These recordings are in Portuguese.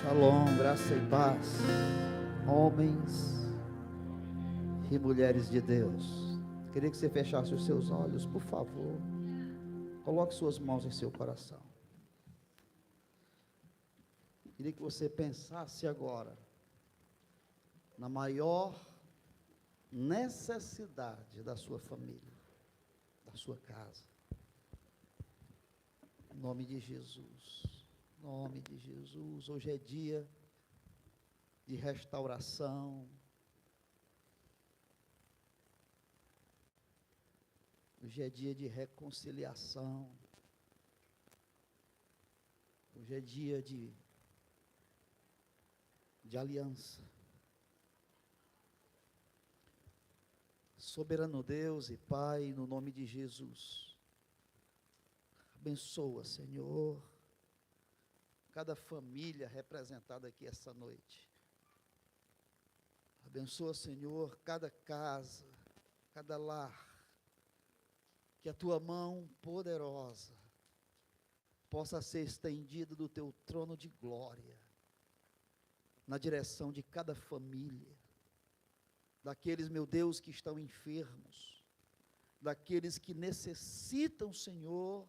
Shalom, graça e paz, homens e mulheres de Deus. Queria que você fechasse os seus olhos, por favor. Coloque suas mãos em seu coração. Queria que você pensasse agora na maior necessidade da sua família, da sua casa. Em nome de Jesus. Em nome de Jesus. Hoje é dia de restauração. Hoje é dia de reconciliação. Hoje é dia de aliança. Soberano Deus e Pai, no nome de Jesus, abençoa, Senhor, cada família representada aqui essa noite. Abençoa, Senhor, cada casa, cada lar, que a Tua mão poderosa possa ser estendida do Teu trono de glória, na direção de cada família, daqueles, meu Deus, que estão enfermos, daqueles que necessitam, Senhor,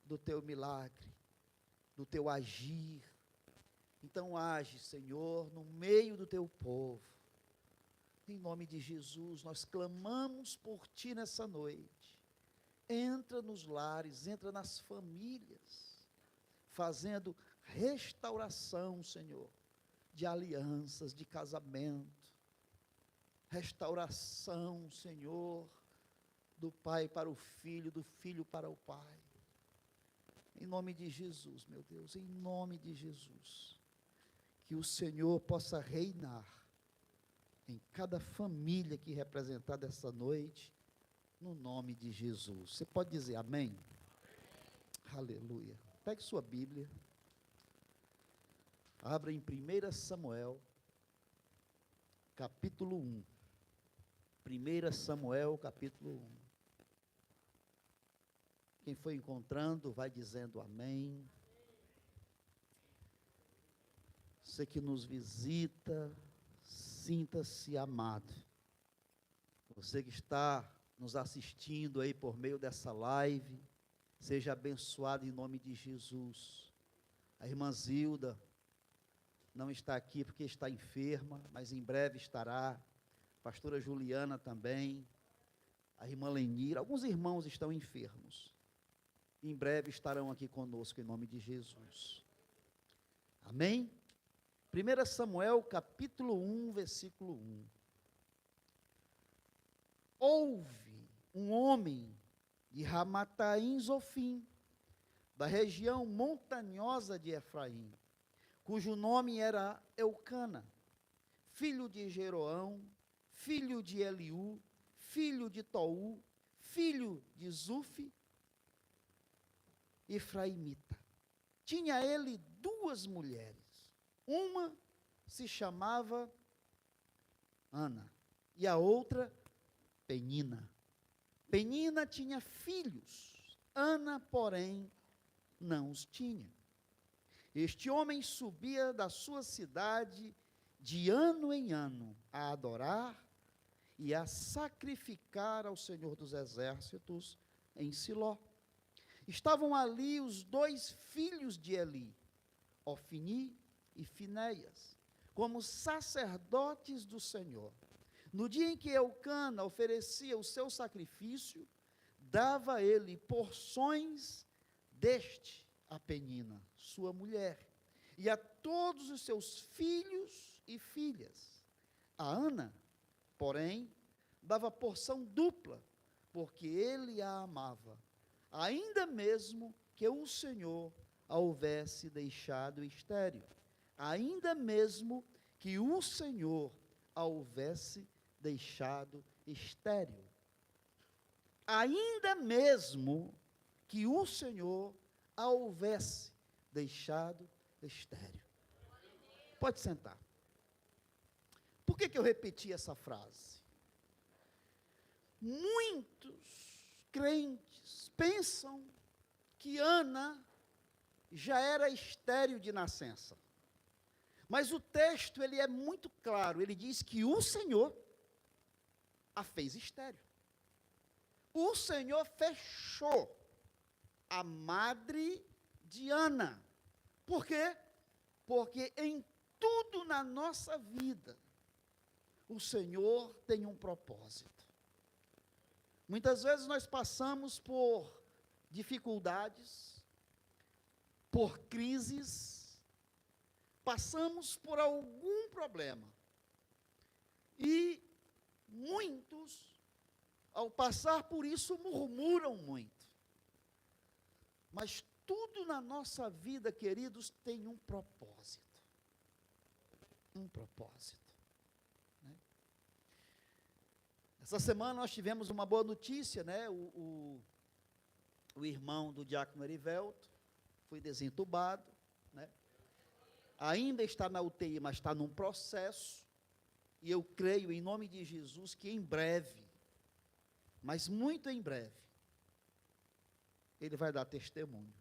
do Teu milagre, do Teu agir. Então age, Senhor, no meio do Teu povo. Em nome de Jesus, nós clamamos por Ti nessa noite. Entra nos lares, entra nas famílias, fazendo restauração, Senhor, de alianças, de casamento. Restauração, Senhor, do pai para o filho, do filho para o pai. Em nome de Jesus, meu Deus, em nome de Jesus, que o Senhor possa reinar em cada família aqui representada essa noite, no nome de Jesus. Você pode dizer amém? Aleluia. Pegue sua Bíblia, abra em 1 Samuel, capítulo 1. 1 Samuel, capítulo 1. Quem foi encontrando, vai dizendo amém. Você que nos visita, sinta-se amado. Você que está nos assistindo aí por meio dessa live, seja abençoado em nome de Jesus. A irmã Zilda não está aqui porque está enferma, mas em breve estará. Pastora Juliana também, a irmã Lenira, alguns irmãos estão enfermos. Em breve estarão aqui conosco em nome de Jesus. Amém? 1 Samuel capítulo 1, versículo 1. Houve um homem de Ramataim Zofim, da região montanhosa de Efraim, cujo nome era Eucana, filho de Jeroão, filho de Eliú, filho de Tou, filho de Zufi, Efraimita. Tinha ele duas mulheres, uma se chamava Ana, e a outra Penina. Penina tinha filhos, Ana, porém, não os tinha. Este homem subia da sua cidade de ano em ano a adorar e a sacrificar ao Senhor dos Exércitos em Siló. Estavam ali os dois filhos de Eli, Ofni e Finéias, como sacerdotes do Senhor. No dia em que Eucana oferecia o seu sacrifício, dava ele porções deste a Penina, sua mulher, e a todos os seus filhos e filhas. A Ana, porém, dava porção dupla, porque ele a amava, ainda mesmo que o Senhor a houvesse deixado estéril, ainda mesmo que o Senhor a houvesse deixado estéril, ainda mesmo que o Senhor a houvesse deixado estéril. Pode sentar. Por que eu repeti essa frase? Muitos crentes pensam que Ana já era estéril de nascença. Mas o texto, ele é muito claro, ele diz que o Senhor a fez estéril. O Senhor fechou a madre de Ana. Por quê? Porque em tudo na nossa vida, o Senhor tem um propósito. Muitas vezes nós passamos por dificuldades, por crises, passamos por algum problema. E muitos, ao passar por isso, murmuram muito. Mas tudo na nossa vida, queridos, tem um propósito. Um propósito. Né? Essa semana nós tivemos uma boa notícia, né? O irmão do diácono Erivelto foi desentubado, né? Ainda está na UTI, mas está num processo, e eu creio, em nome de Jesus, que em breve, mas muito em breve, ele vai dar testemunho.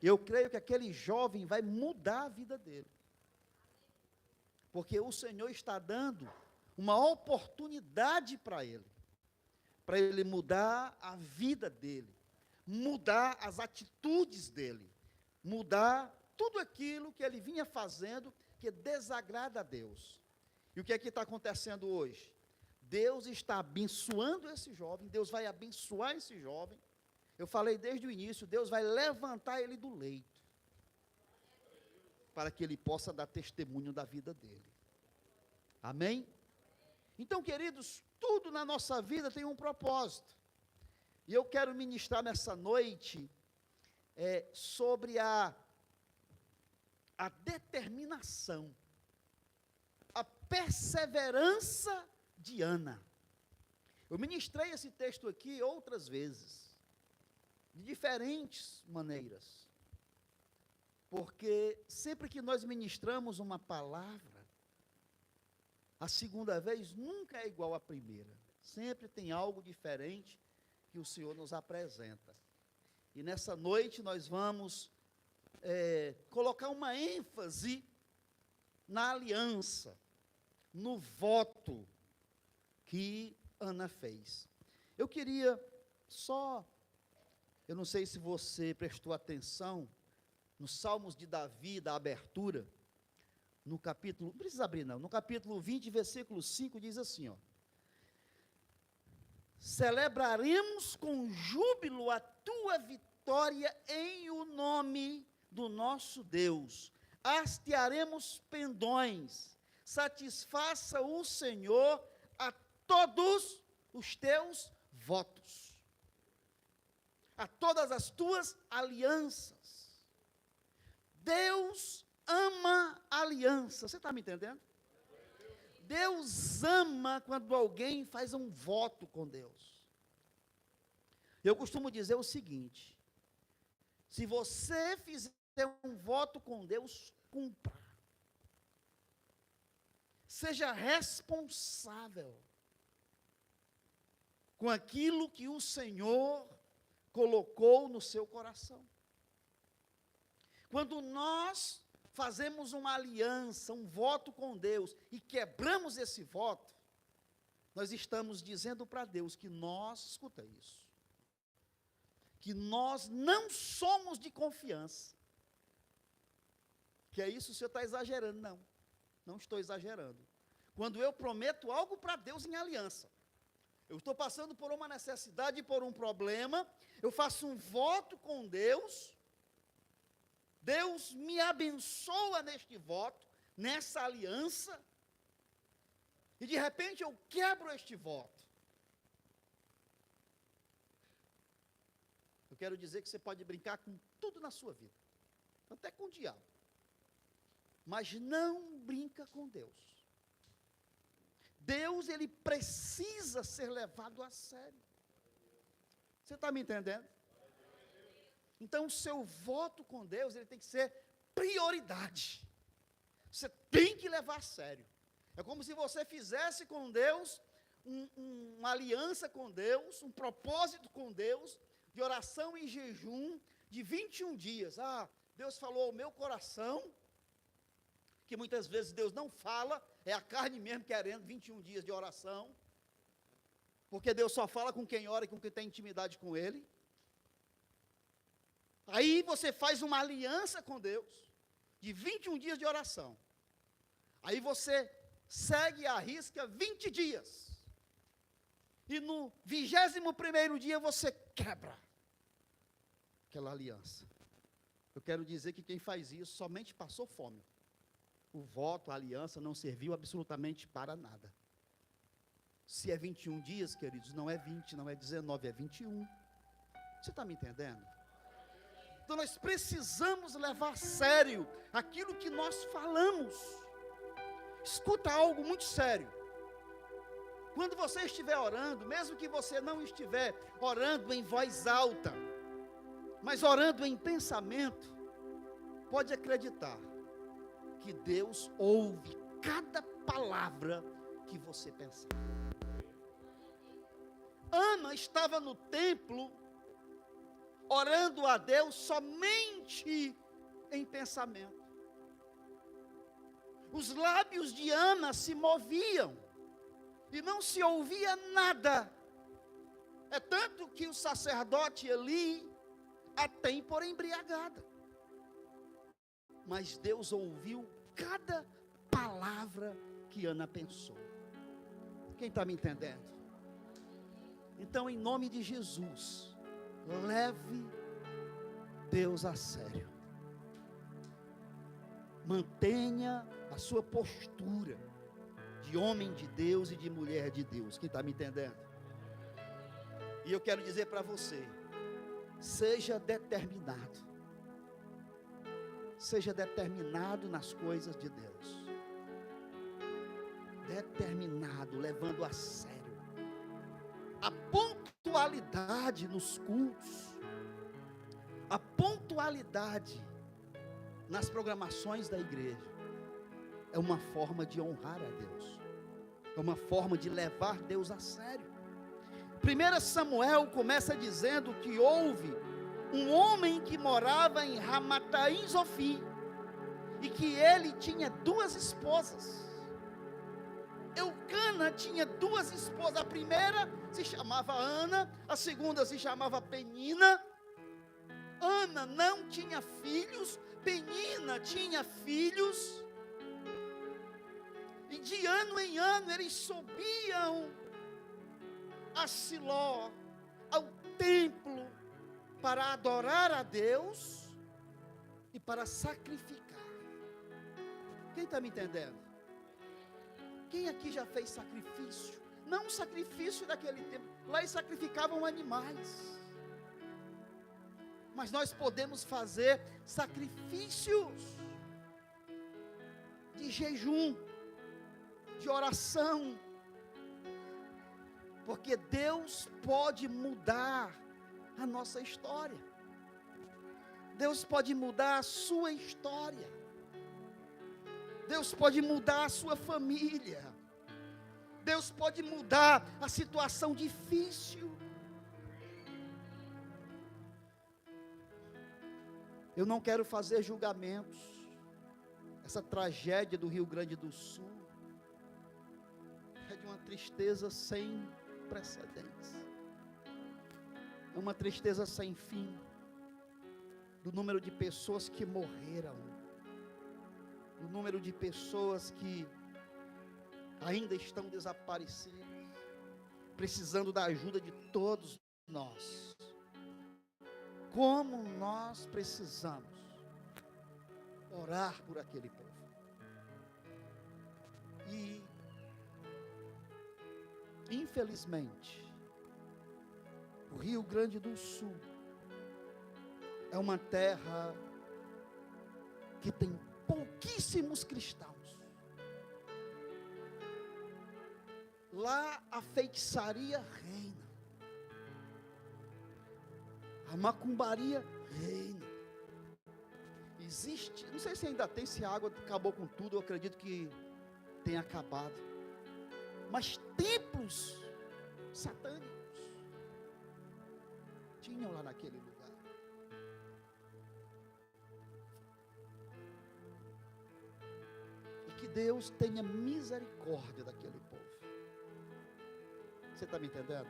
Eu creio que aquele jovem vai mudar a vida dele, porque o Senhor está dando uma oportunidade para ele mudar a vida dele, mudar as atitudes dele, mudar tudo aquilo que ele vinha fazendo que desagrada a Deus. E o que é que está acontecendo hoje? Deus está abençoando esse jovem, Deus vai abençoar esse jovem. Eu falei desde o início, Deus vai levantar ele do leito, para que ele possa dar testemunho da vida dele. Amém? Então, queridos, tudo na nossa vida tem um propósito. E eu quero ministrar nessa noite sobre a determinação, a perseverança de Ana. Eu ministrei esse texto aqui outras vezes, de diferentes maneiras, porque sempre que nós ministramos uma palavra, a segunda vez nunca é igual à primeira, sempre tem algo diferente que o Senhor nos apresenta. E nessa noite nós vamos colocar uma ênfase na aliança, no voto que Ana fez. Eu queria só, eu não sei se você prestou atenção, nos Salmos de Davi, da abertura, no capítulo, não precisa abrir não, no capítulo 20, versículo 5, diz assim, ó: celebraremos com júbilo a tua vitória em o nome do nosso Deus, hastearemos pendões, satisfaça o Senhor a todos os teus votos, a todas as tuas alianças. Deus ama aliança, você está me entendendo? Deus ama quando alguém faz um voto com Deus. Eu costumo dizer o seguinte: se você fizer um voto com Deus, cumpra. Seja responsável com aquilo que o Senhor colocou no seu coração. Quando nós fazemos uma aliança, um voto com Deus, e quebramos esse voto, nós estamos dizendo para Deus que nós, escuta isso, que nós não somos de confiança. Que é isso, o senhor está exagerando. Não estou exagerando. Quando eu prometo algo para Deus em aliança, eu estou passando por uma necessidade, por um problema, eu faço um voto com Deus, Deus me abençoa neste voto, nessa aliança, e de repente eu quebro este voto. Eu quero dizer que você pode brincar com tudo na sua vida, até com o diabo, mas não brinca com Deus. Deus, ele precisa ser levado a sério. Você está me entendendo? Então, o seu voto com Deus, ele tem que ser prioridade. Você tem que levar a sério. É como se você fizesse com Deus uma aliança com Deus, um propósito com Deus, de oração e jejum de 21 dias. Deus falou ao meu coração que muitas vezes Deus não fala, é a carne mesmo querendo 21 dias de oração, porque Deus só fala com quem ora e com quem tem intimidade com Ele. Aí você faz uma aliança com Deus, de 21 dias de oração. Aí você segue a risca 20 dias. E no 21º dia você quebra aquela aliança. Eu quero dizer que quem faz isso somente passou fome. O voto, a aliança não serviu absolutamente para nada. Se é 21 dias, queridos, não é 20, não é 19, é 21. Você está me entendendo? Então nós precisamos levar a sério aquilo que nós falamos. Escuta algo muito sério. Quando você estiver orando, mesmo que você não estiver orando em voz alta, mas orando em pensamento, pode acreditar que Deus ouve cada palavra que você pensar. Ana estava no templo, orando a Deus somente em pensamento. Os lábios de Ana se moviam, e não se ouvia nada. É tanto que o sacerdote Eli a tem por embriagada. Mas Deus ouviu cada palavra que Ana pensou. Quem está me entendendo? Então, em nome de Jesus, leve Deus a sério. Mantenha a sua postura de homem de Deus e de mulher de Deus. Quem está me entendendo? E eu quero dizer para você, seja determinado. Seja determinado nas coisas de Deus. Determinado, levando a sério a pontualidade nos cultos, a pontualidade nas programações da igreja. É uma forma de honrar a Deus, é uma forma de levar Deus a sério. 1 Samuel começa dizendo que houve um homem que morava em Ramataim Zofi, e que ele tinha 2 esposas. Eucana tinha 2 esposas, a primeira se chamava Ana, a segunda se chamava Penina. Ana não tinha filhos, Penina tinha filhos, e de ano em ano eles subiam a Siló, ao templo, para adorar a Deus e para sacrificar. Quem está me entendendo? Quem aqui já fez sacrifício? Não sacrifício daquele tempo, lá eles sacrificavam animais, mas nós podemos fazer sacrifícios de jejum, de oração, porque Deus pode mudar a nossa história. Deus pode mudar a sua história. Deus pode mudar a sua família. Deus pode mudar a situação difícil. Eu não quero fazer julgamentos. Essa tragédia do Rio Grande do Sul é de uma tristeza sem precedentes. É uma tristeza sem fim, do número de pessoas que morreram, do número de pessoas que ainda estão desaparecidas, precisando da ajuda de todos nós. Como nós precisamos orar por aquele povo. E, infelizmente, o Rio Grande do Sul é uma terra que tem pouquíssimos cristãos. Lá a feitiçaria reina, a macumbaria reina. Existe, não sei se ainda tem, se a água acabou com tudo, eu acredito que tenha acabado, mas templos satânicos tinham lá naquele lugar. Deus tenha misericórdia daquele povo. Você está me entendendo?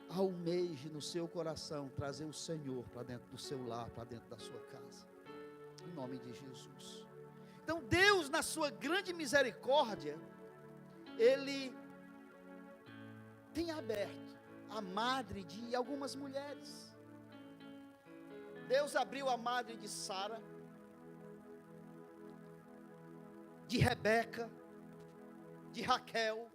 Almeje no seu coração trazer o Senhor para dentro do seu lar, para dentro da sua casa, em nome de Jesus. Então Deus, na sua grande misericórdia, Ele tem aberto a madre de algumas mulheres. Deus abriu a madre de Sara, de Rebeca, de Raquel.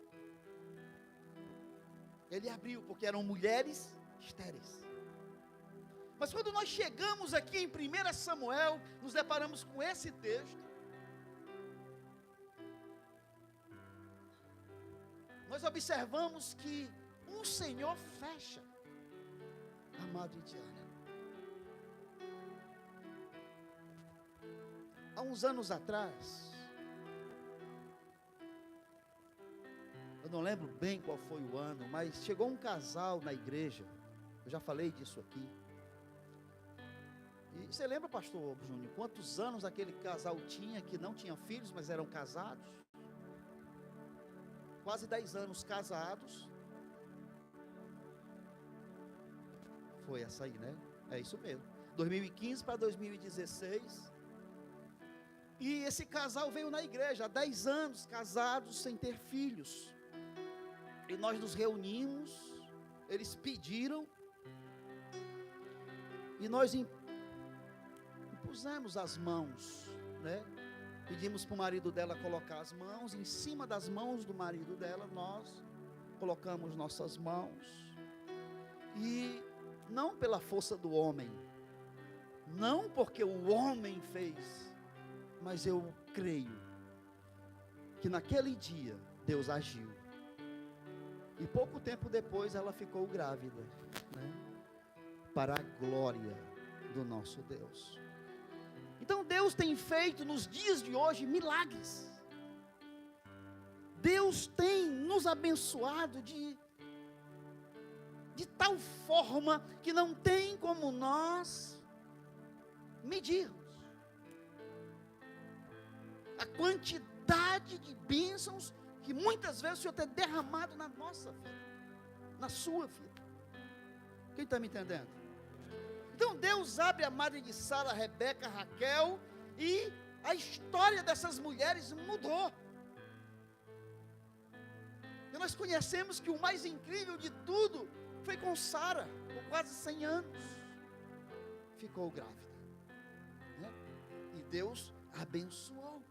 Ele abriu, porque eram mulheres estéreis. Mas quando nós chegamos aqui em 1 Samuel, nos deparamos com esse texto. Nós observamos que o Senhor fecha a madre de Ana. Há uns anos atrás, eu não lembro bem qual foi o ano, mas chegou um casal na igreja, eu já falei disso aqui. E você lembra, pastor Júnior, quantos anos aquele casal tinha que não tinha filhos, mas eram casados? Quase 10 anos casados. Foi essa aí, né? É isso mesmo. 2015 para 2016. E esse casal veio na igreja há 10 anos casados sem ter filhos. E nós nos reunimos, eles pediram, e nós impusemos as mãos, né? Pedimos para o marido dela colocar as mãos, em cima das mãos do marido dela, nós colocamos nossas mãos, e não pela força do homem, não porque o homem fez, mas eu creio, que naquele dia, Deus agiu, e pouco tempo depois ela ficou grávida, né? Para a glória do nosso Deus. Então Deus tem feito nos dias de hoje milagres. Deus tem nos abençoado de tal forma que não tem como nós medirmos a quantidade de bênçãos que muitas vezes o Senhor tem derramado na nossa vida, na sua vida. Quem está me entendendo? Então Deus abre a madre de Sara, Rebeca, Raquel, e a história dessas mulheres mudou. E nós conhecemos que o mais incrível de tudo foi com Sara, com quase 100 anos, ficou grávida, né? E Deus abençoou.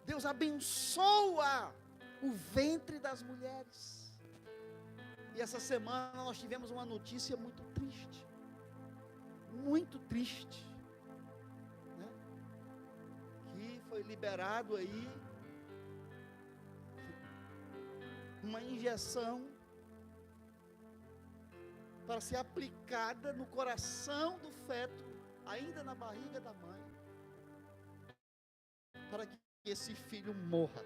Deus abençoa o ventre das mulheres. E essa semana nós tivemos uma notícia muito triste, né? Que foi liberado aí uma injeção para ser aplicada no coração do feto, ainda na barriga da mãe, para que esse filho morra.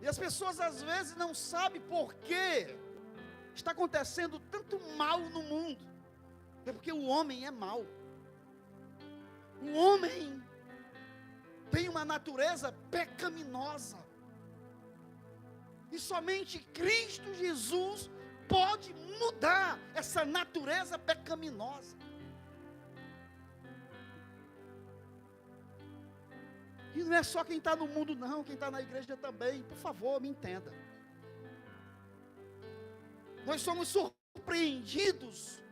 E as pessoas às vezes não sabem por que está acontecendo tanto mal no mundo. É porque o homem é mau. O homem tem uma natureza pecaminosa. E somente Cristo Jesus pode mudar essa natureza pecaminosa. E não é só quem está no mundo não, quem está na igreja também. Por favor, me entenda. Nós somos surpreendidos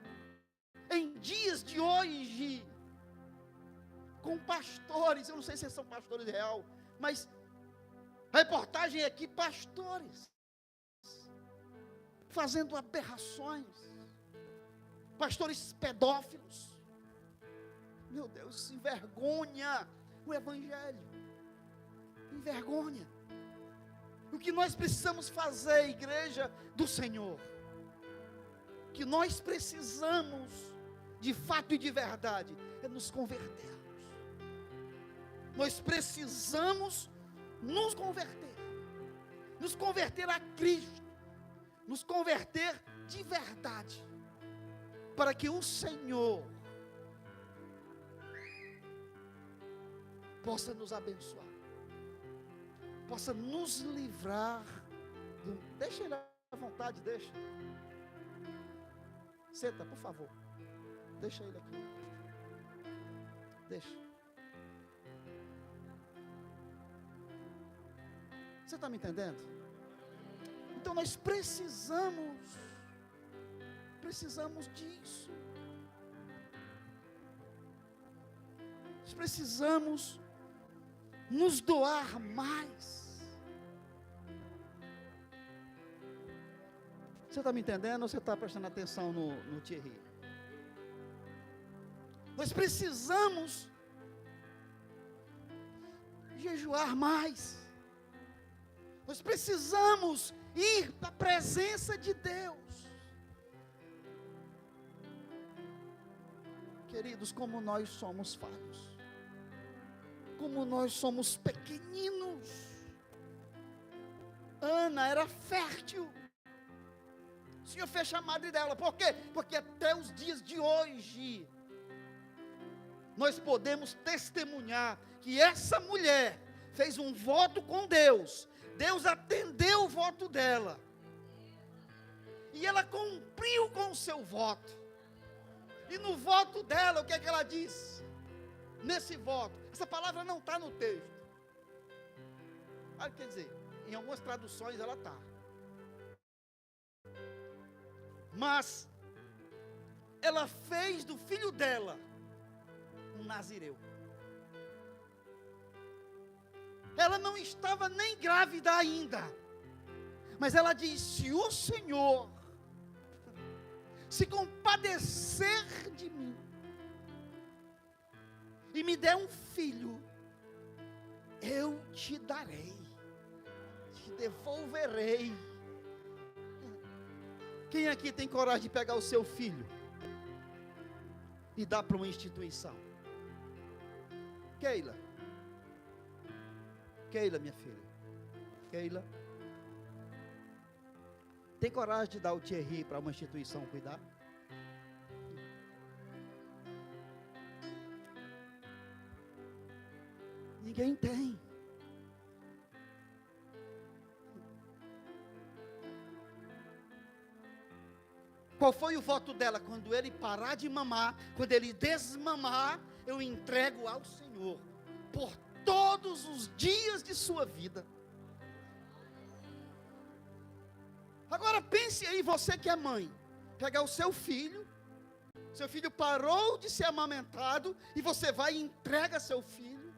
em dias de hoje com pastores. Eu não sei se são pastores real, mas a reportagem é aqui, pastores fazendo aberrações, pastores pedófilos. Meu Deus, isso envergonha o evangelho, envergonha. O que nós precisamos fazer, igreja do Senhor, que nós precisamos de fato e de verdade, é nos convertermos. Nós precisamos nos converter a Cristo, nos converter de verdade, para que o Senhor possa nos abençoar, possa nos livrar deixa ele à vontade, deixa. Senta, por favor. Deixa ele aqui. Deixa. Você está me entendendo? Então nós precisamos disso. Nós precisamos nos doar mais. Você está me entendendo ou você está prestando atenção no Thierry? Nós precisamos jejuar mais. Nós precisamos ir para a presença de Deus. Queridos, como nós somos falhos, como nós somos pequeninos. Ana era fértil. O Senhor fez a madre dela. Por quê? Porque até os dias de hoje nós podemos testemunhar que essa mulher fez um voto com Deus. Deus atendeu o voto dela. E ela cumpriu com o seu voto. E no voto dela, o que é que ela diz? Nesse voto, essa palavra não está no texto. Quer dizer, em algumas traduções ela está. Mas ela fez do filho dela um nazireu. Ela não estava nem grávida ainda. Mas ela diz: se o Senhor se compadecer de mim e me der um filho, eu te darei, te devolverei. Quem aqui tem coragem de pegar o seu filho e dar para uma instituição? Keila, minha filha, Keila, tem coragem de dar o Thierry para uma instituição cuidar? Ninguém tem. Qual foi o voto dela? Quando ele parar de mamar, quando ele desmamar, eu entrego ao Senhor por todos os dias de sua vida. Agora pense aí, você que é mãe, pegar o seu filho parou de ser amamentado, e você vai e entrega seu filho.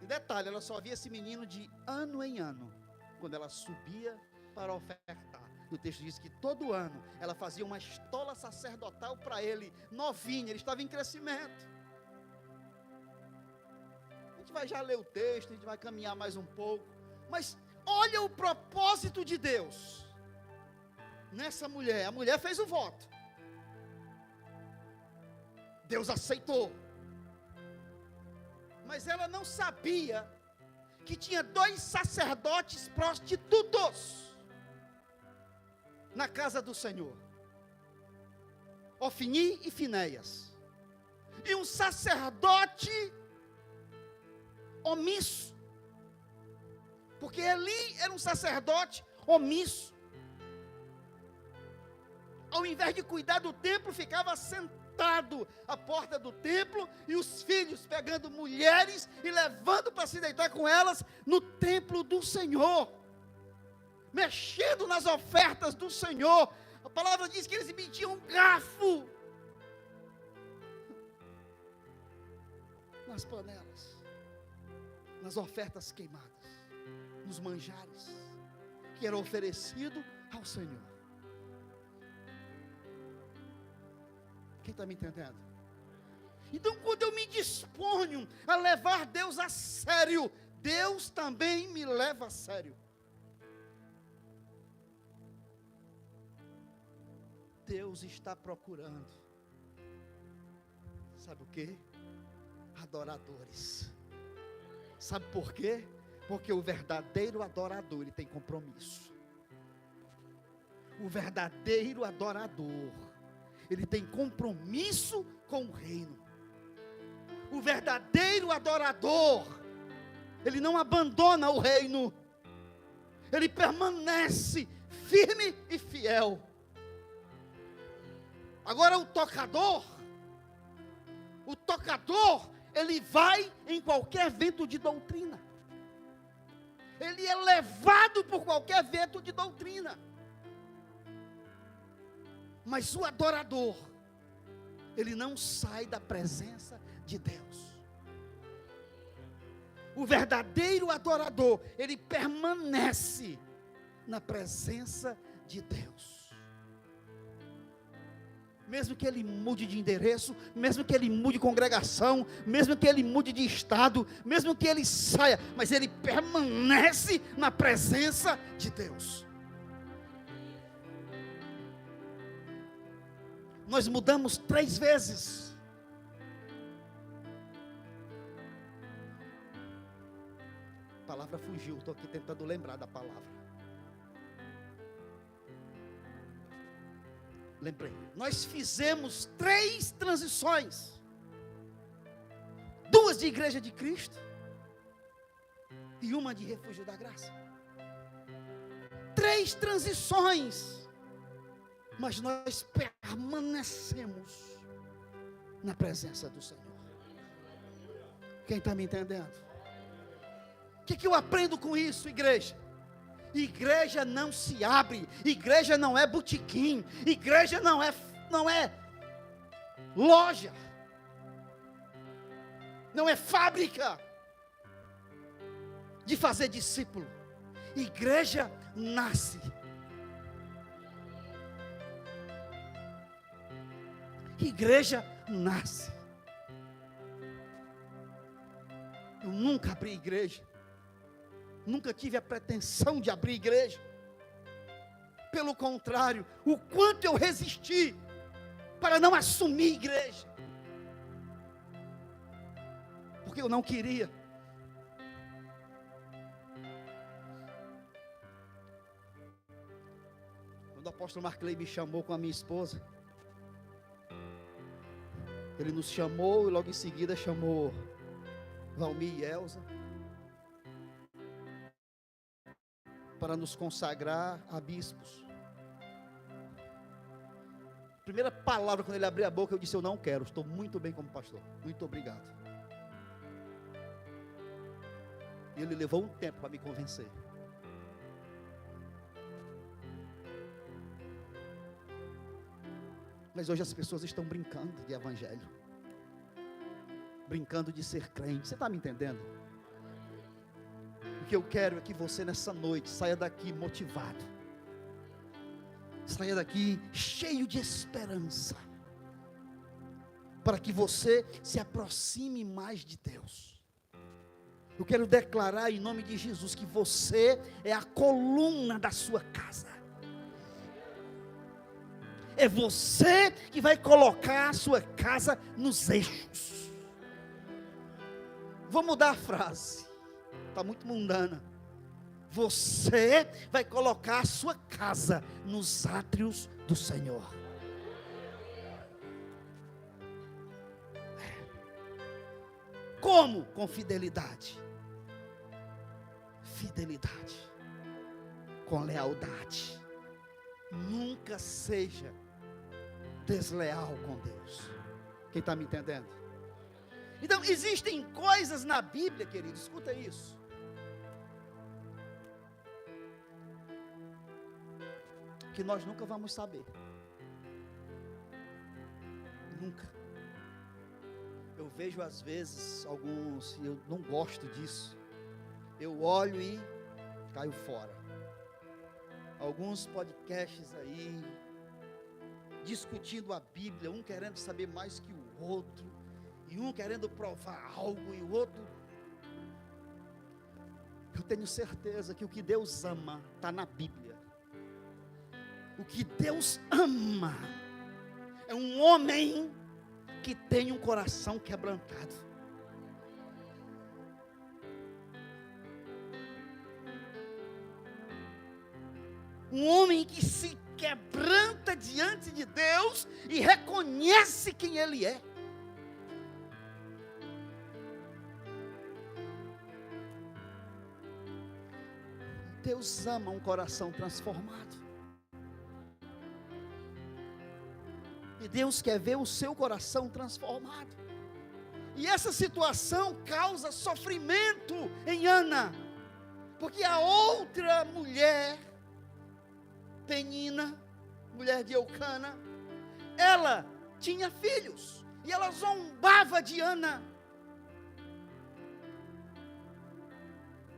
E detalhe, ela só via esse menino de ano em ano, quando ela subia para ofertar. O texto diz que todo ano ela fazia uma estola sacerdotal para ele, novinho, ele estava em crescimento. A gente vai já ler o texto, a gente vai caminhar mais um pouco, mas olha o propósito de Deus nessa mulher. A mulher fez o voto, Deus aceitou, mas ela não sabia que tinha 2 sacerdotes prostitutos na casa do Senhor, Ofni e Finéias, e um sacerdote omisso, porque Eli era um sacerdote omisso. Ao invés de cuidar do templo, ficava sentado à porta do templo, e os filhos pegando mulheres e levando para se deitar com elas no templo do Senhor, mexendo nas ofertas do Senhor. A palavra diz que eles metiam um garfo nas panelas, nas ofertas queimadas, nos manjares que era oferecido ao Senhor. Quem está me entendendo? Então, quando eu me disponho a levar Deus a sério, Deus também me leva a sério. Deus está procurando, sabe o quê? Adoradores. Sabe por quê? Porque o verdadeiro adorador, ele tem compromisso. O verdadeiro adorador, ele tem compromisso com o reino. O verdadeiro adorador, ele não abandona o reino, ele permanece firme e fiel. Agora o tocador, ele vai em qualquer vento de doutrina. Ele é levado por qualquer vento de doutrina. Mas o adorador, ele não sai da presença de Deus. O verdadeiro adorador, ele permanece na presença de Deus. Mesmo que ele mude de endereço, mesmo que ele mude de congregação, mesmo que ele mude de estado, mesmo que ele saia, mas ele permanece na presença de Deus. Nós mudamos 3 vezes. A palavra fugiu, estou aqui tentando lembrar da palavra. Lembrei, nós fizemos 3 transições, 2 de Igreja de Cristo e 1 de Refúgio da Graça. 3 transições, mas nós permanecemos na presença do Senhor. Quem está me entendendo? O que eu aprendo com isso, igreja? Igreja não se abre, igreja não é botequim, igreja não é loja, não é fábrica de fazer discípulo. Igreja nasce. Igreja nasce. Eu nunca abri igreja. Nunca tive a pretensão de abrir igreja. Pelo contrário, o quanto eu resisti para não assumir igreja. Porque eu não queria. Quando o apóstolo Marclay me chamou com a minha esposa, ele nos chamou e logo em seguida chamou Valmir e Elza para nos consagrar a bispos. Primeira palavra, quando ele abriu a boca, eu disse: eu não quero, estou muito bem como pastor, muito obrigado. E ele levou um tempo para me convencer. Mas hoje as pessoas estão brincando de evangelho, brincando de ser crente. Você está me entendendo? O que eu quero é que você nessa noite saia daqui motivado, saia daqui cheio de esperança, para que você se aproxime mais de Deus. Eu quero declarar em nome de Jesus que você é a coluna da sua casa. É você que vai colocar a sua casa nos eixos. Vou mudar a frase, está muito mundana. Você vai colocar a sua casa nos átrios do Senhor. Como? Com fidelidade. Fidelidade. Com lealdade. Nunca seja desleal com Deus. Quem está me entendendo? Então, existem coisas na Bíblia, querido, escuta isso, que nós nunca vamos saber. Nunca. Eu vejo às vezes alguns, e eu não gosto disso, eu olho e caio fora. Alguns podcasts aí, discutindo a Bíblia, um querendo saber mais que o outro, e um querendo provar algo, e o outro. Eu tenho certeza que o que Deus ama está na Bíblia. O que Deus ama é um homem que tem um coração quebrantado. Um homem que se quebranta diante de Deus e reconhece quem Ele é. Deus ama um coração transformado. E Deus quer ver o seu coração transformado. E essa situação causa sofrimento em Ana, porque a outra mulher, Penina, mulher de Eucana, ela tinha filhos, e ela zombava de Ana.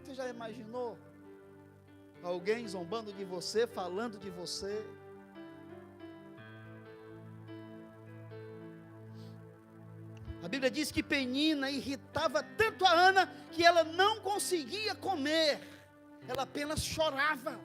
Você já imaginou alguém zombando de você, falando de você? A Bíblia diz que Penina irritava tanto a Ana que ela não conseguia comer, ela apenas chorava.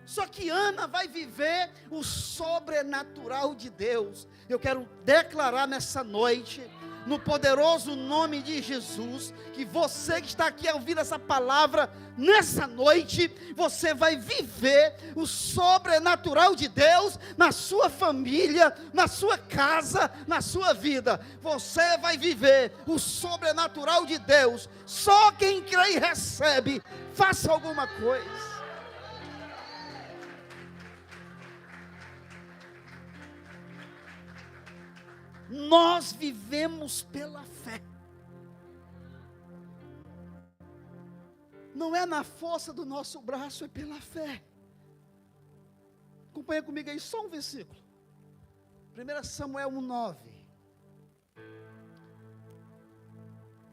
Só que Ana vai viver o sobrenatural de Deus. Eu quero declarar nessa noite, no poderoso nome de Jesus, que você que está aqui a ouvir essa palavra, nessa noite, você vai viver o sobrenatural de Deus na sua família, na sua casa, na sua vida. Você vai viver o sobrenatural de Deus. Só quem crê e recebe, faça alguma coisa. Nós vivemos pela fé. Não é na força do nosso braço, é pela fé. Acompanha comigo aí só um versículo. 1 Samuel 1:9.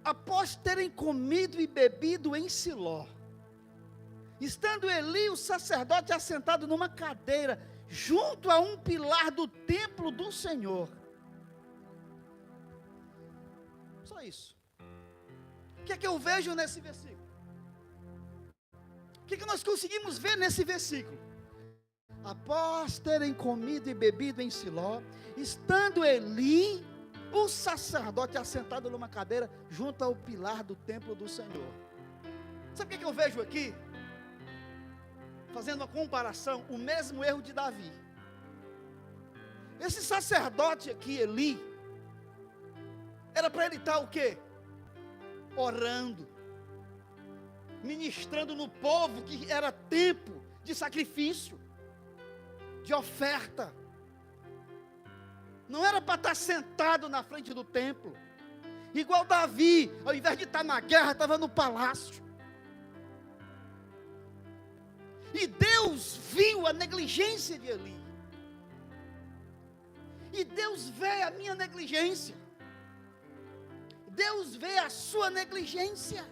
Após terem comido e bebido em Siló, estando Eli, o sacerdote, assentado numa cadeira, junto a um pilar do templo do Senhor. Só isso. O que é que eu vejo nesse versículo? O que é que nós conseguimos ver nesse versículo? Após terem comido e bebido em Siló, estando Eli, o sacerdote, assentado numa cadeira, junto ao pilar do templo do Senhor. Sabe o que é que eu vejo aqui? Fazendo uma comparação, o mesmo erro de Davi. Esse sacerdote aqui, Eli, era para ele estar o quê? Orando, ministrando no povo, que era tempo de sacrifício, de oferta. Não era para estar sentado na frente do templo, igual Davi, ao invés de estar na guerra, estava no palácio. E Deus viu a negligência de Eli, e Deus vê a minha negligência, Deus vê a sua negligência.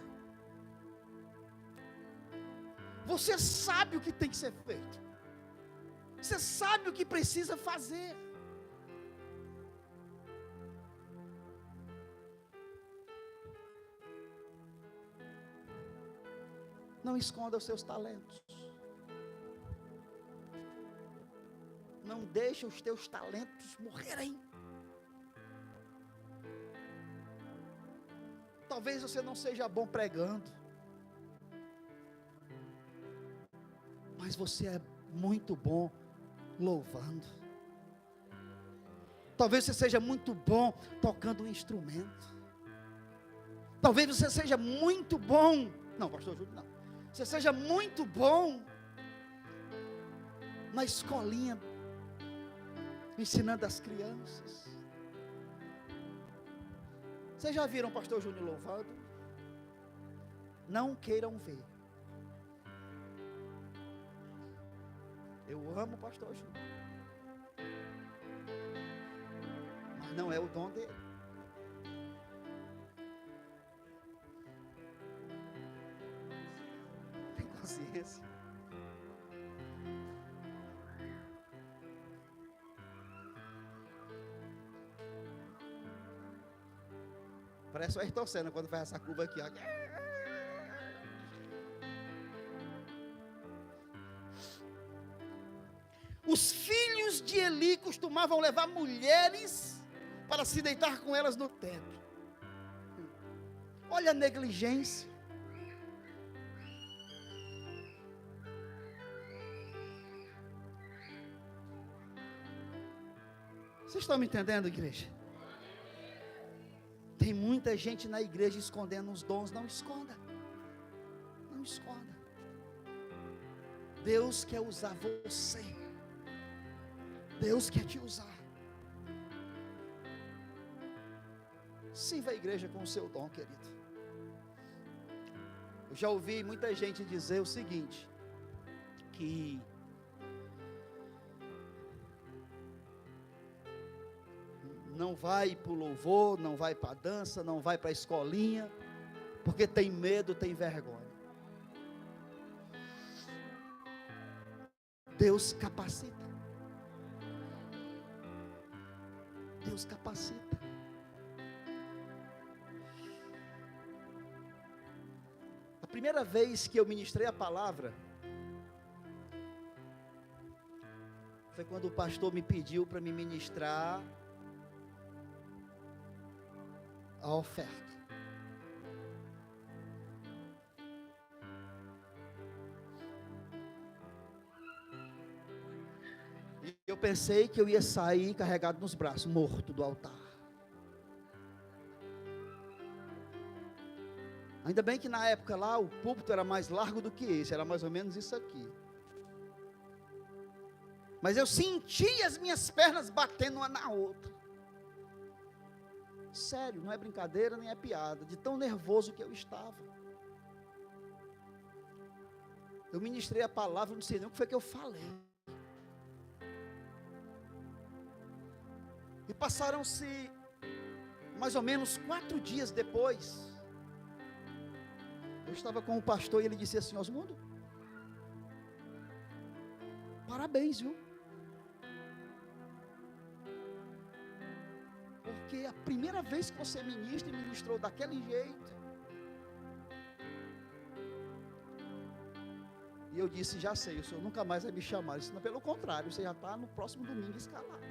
Você sabe o que tem que ser feito, você sabe o que precisa fazer. Não esconda os seus talentos, não deixe os teus talentos morrerem. Talvez você não seja bom pregando, mas você é muito bom louvando. Talvez você seja muito bom tocando um instrumento. Talvez você seja muito bom, não, pastor Júlio, não. Você seja muito bom na escolinha, ensinando as crianças. Vocês já viram o pastor Júnior louvando? Não queiram ver. Eu amo o pastor Júnior, mas não é o dom dele. Tem consciência. Parece o Ayrton Senna quando faz essa curva aqui, ó. Os filhos de Eli costumavam levar mulheres para se deitar com elas no templo. Olha a negligência. Vocês estão me entendendo, igreja? Tem muita gente na igreja escondendo os dons. Não esconda, não esconda. Deus quer usar você. Deus quer te usar. Sirva a igreja com o seu dom, querido. Eu já ouvi muita gente dizer o seguinte, que não vai para o louvor, não vai para a dança, não vai para a escolinha, porque tem medo, tem vergonha. Deus capacita. Deus capacita. A primeira vez que eu ministrei a palavra foi quando o pastor me pediu para me ministrar a oferta. E eu pensei que eu ia sair carregado nos braços, morto do altar. Ainda bem que na época lá o púlpito era mais largo do que esse, era mais ou menos isso aqui. Mas eu senti as minhas pernas batendo uma na outra. Sério, não é brincadeira nem é piada, de tão nervoso que eu estava. Eu ministrei a palavra, não sei nem o que foi que eu falei. E passaram-se mais ou menos 4 dias depois. Eu estava com o pastor e ele disse assim: Osmundo, parabéns, viu? Porque a primeira vez que você ministra e ministrou daquele jeito. E eu disse: já sei, o senhor nunca mais vai me chamar. Ele disse: não, pelo contrário, você já está no próximo domingo escalado.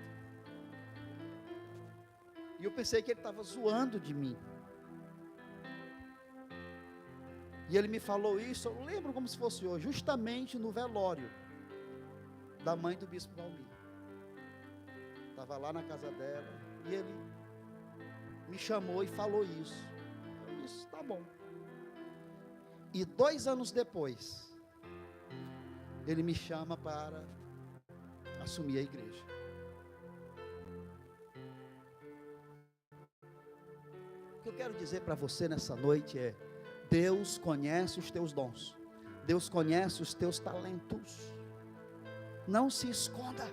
E eu pensei que ele estava zoando de mim. E ele me falou isso, eu lembro como se fosse hoje, justamente no velório da mãe do bispo Valmir. Estava lá na casa dela, e ele me chamou e falou isso. Eu disse: tá bom. E 2 anos depois, ele me chama para assumir a igreja. O que eu quero dizer para você nessa noite é: Deus conhece os teus dons, Deus conhece os teus talentos. Não se esconda.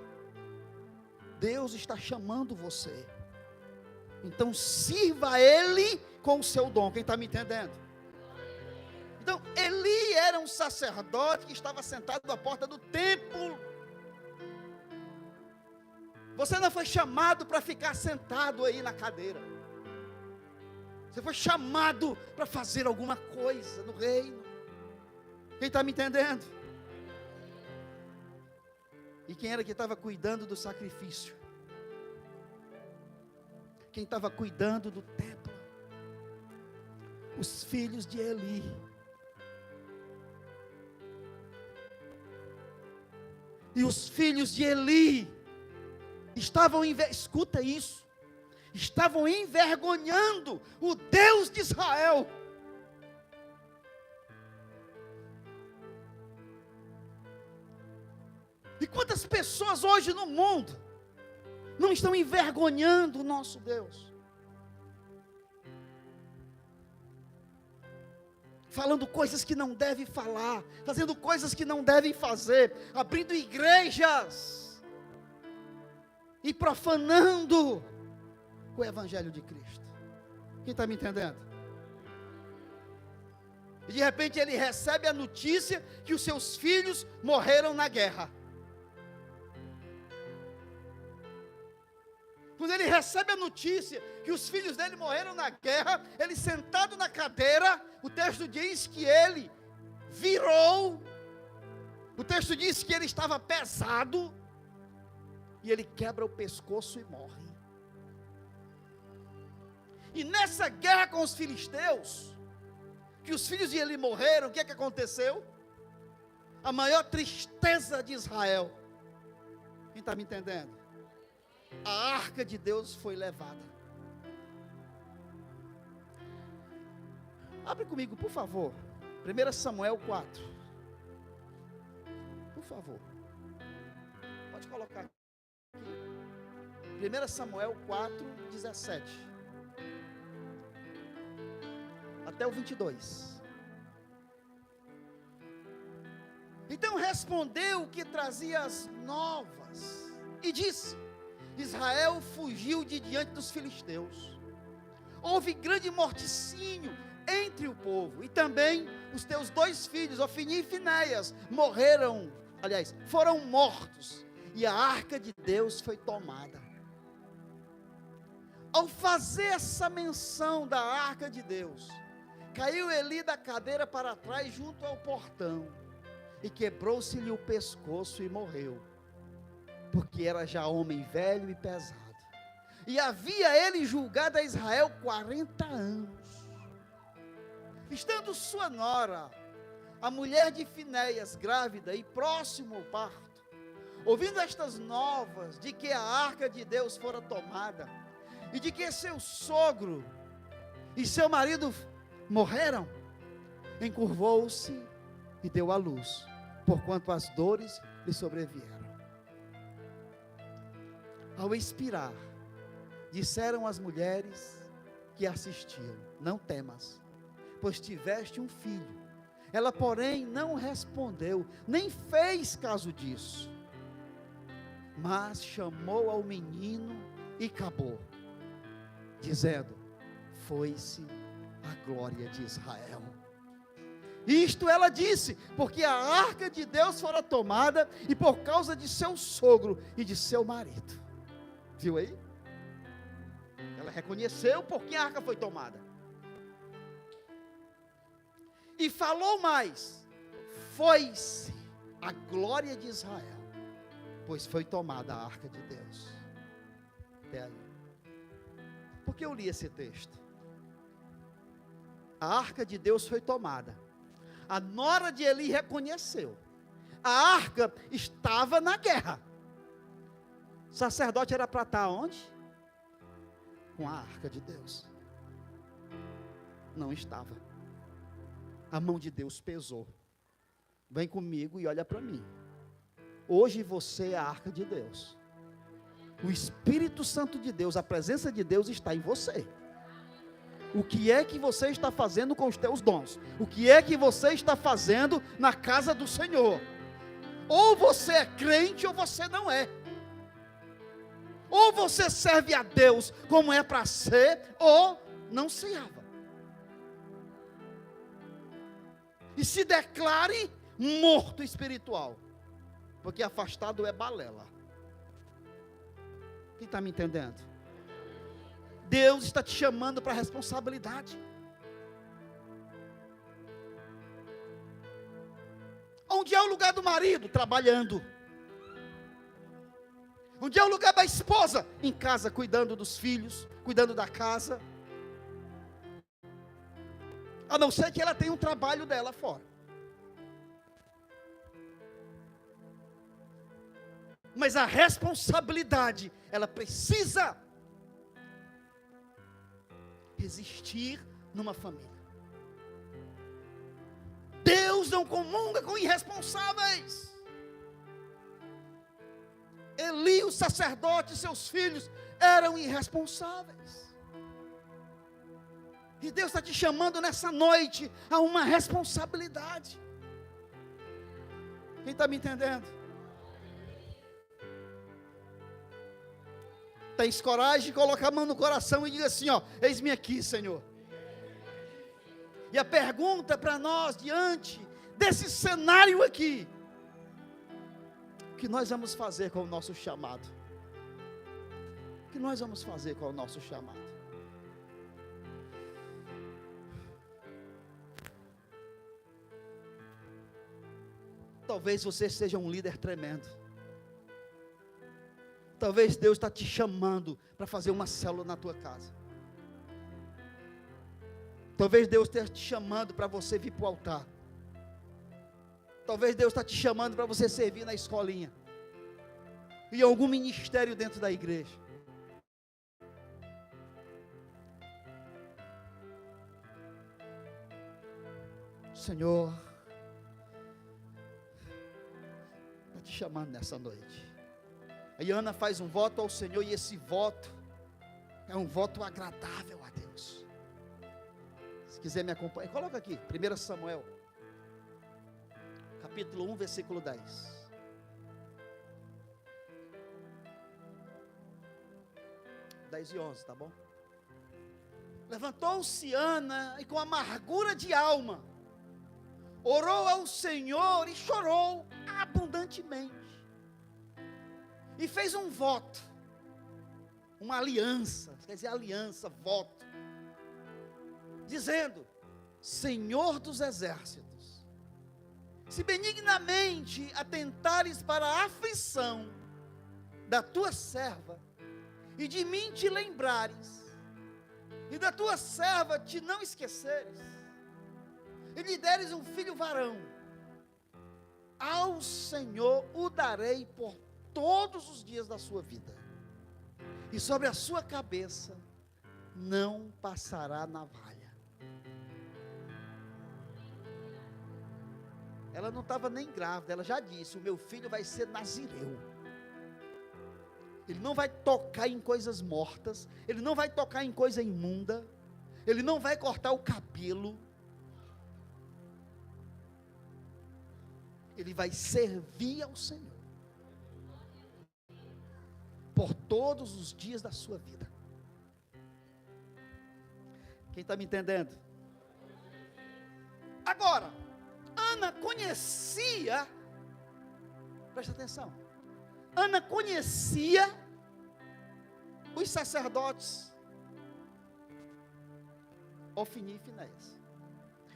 Deus está chamando você. Então sirva a Ele com o seu dom. Quem está me entendendo? Então Eli era um sacerdote que estava sentado à porta do templo. Você não foi chamado para ficar sentado aí na cadeira. Você foi chamado para fazer alguma coisa no reino. Quem está me entendendo? E quem era que estava cuidando do sacrifício? Quem estava cuidando do templo? Os filhos de Eli. E os filhos de Eli estavam, escuta isso, estavam envergonhando o Deus de Israel. E quantas pessoas hoje no mundo não estão envergonhando o nosso Deus? Falando coisas que não devem falar, fazendo coisas que não devem fazer, abrindo igrejas e profanando o Evangelho de Cristo. Quem está me entendendo? E de repente ele recebe a notícia que os seus filhos morreram na guerra. Quando ele recebe a notícia que os filhos dele morreram na guerra, ele sentado na cadeira, o texto diz que ele virou, o texto diz que ele estava pesado, e ele quebra o pescoço e morre. E nessa guerra com os filisteus, que os filhos de Eli morreram, o que é que aconteceu? A maior tristeza de Israel. Quem está me entendendo? A arca de Deus foi levada. Abre comigo, por favor, 1 Samuel 4. favor. Pode colocar aqui. 1 Samuel 4:17. Até o 22. Então respondeu o que trazia as novas e disse: Israel fugiu de diante dos filisteus. Houve grande morticínio entre o povo, e também os teus 2 filhos, Ofni e Finéias, foram mortos, e a arca de Deus foi tomada. Ao fazer essa menção da arca de Deus, caiu Eli da cadeira para trás junto ao portão, e quebrou-se-lhe o pescoço e morreu, porque era já homem velho e pesado. E havia ele julgado a Israel 40 anos. Estando sua nora, a mulher de Finéias, grávida e próximo ao parto, ouvindo estas novas de que a arca de Deus fora tomada, e de que seu sogro e seu marido morreram, encurvou-se e deu à luz, porquanto as dores lhe sobrevieram. Ao expirar, disseram as mulheres que assistiam: não temas, pois tiveste um filho. Ela, porém, não respondeu, nem fez caso disso, mas chamou ao menino e acabou, dizendo: foi-se a glória de Israel. Isto ela disse, porque a arca de Deus fora tomada, e por causa de seu sogro e de seu marido. Viu aí? Ela reconheceu por que a arca foi tomada. E falou mais: foi-se a glória de Israel, pois foi tomada a arca de Deus. Até aí. Por que eu li esse texto? A arca de Deus foi tomada. A nora de Eli reconheceu. A arca estava na guerra. O sacerdote era para estar onde? Com a arca de Deus. Não estava. A mão de Deus pesou. Vem comigo e olha para mim. Hoje você é a arca de Deus. O Espírito Santo de Deus, a presença de Deus está em você. O que é que você está fazendo com os teus dons? O que é que você está fazendo na casa do Senhor? Ou você é crente ou você não é. Ou você serve a Deus como é para ser, ou não serva. E se declare morto espiritual, porque afastado é balela. Quem está me entendendo? Deus está te chamando para a responsabilidade. Onde é o lugar do marido? Trabalhando. Onde é o lugar da esposa? Em casa, cuidando dos filhos, cuidando da casa. A não ser que ela tenha um trabalho dela fora. Mas a responsabilidade, ela precisa existir numa família. Deus não comunga com irresponsáveis. Eli, o sacerdote e seus filhos eram irresponsáveis. E Deus está te chamando nessa noite a uma responsabilidade. Quem está me entendendo? Tens coragem de colocar a mão no coração e diga assim: ó, eis-me aqui, Senhor. E a pergunta para nós, diante desse cenário aqui: o que nós vamos fazer com o nosso chamado? O que nós vamos fazer com o nosso chamado? Talvez você seja um líder tremendo. Talvez Deus está te chamando para fazer uma célula na tua casa. Talvez Deus esteja te chamando para você vir para o altar. Talvez Deus está te chamando para você servir na escolinha. Em algum ministério dentro da igreja. Senhor, está te chamando nessa noite. Aí Ana faz um voto ao Senhor, e esse voto é um voto agradável a Deus. Se quiser me acompanhar, coloca aqui, 1 Samuel, capítulo 1, versículo 10. 10 e 11, tá bom? Levantou-se Ana e com amargura de alma orou ao Senhor e chorou abundantemente. E fez um voto, uma aliança, quer dizer, aliança, voto, dizendo: Senhor dos exércitos, se benignamente atentares para a aflição da tua serva, e de mim te lembrares, e da tua serva te não esqueceres, e lhe deres um filho varão, ao Senhor o darei por todos os dias da sua vida, e sobre a sua cabeça não passará navalha. Ela não estava nem grávida, ela já disse: o meu filho vai ser nazireu. Ele não vai tocar em coisas mortas, ele não vai tocar em coisa imunda, ele não vai cortar o cabelo, ele vai servir ao Senhor por todos os dias da sua vida. Quem está me entendendo? Agora, Ana conhecia, presta atenção, Ana conhecia os sacerdotes Ofni e Finéias.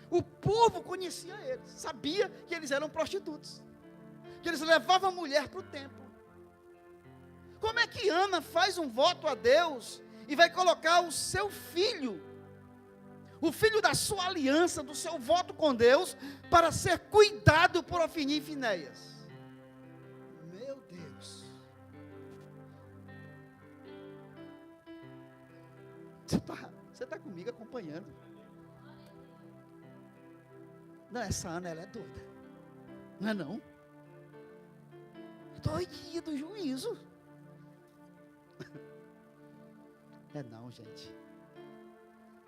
O povo conhecia eles, sabia que eles eram prostitutos, que eles levavam a mulher para o templo. Como é que Ana faz um voto a Deus e vai colocar o seu filho, o filho da sua aliança, do seu voto com Deus, para ser cuidado por Ofni e Finéias? Meu Deus. Você está comigo acompanhando? Não, essa Ana, ela é doida. Não é não? Doidinha do juízo. É não, gente.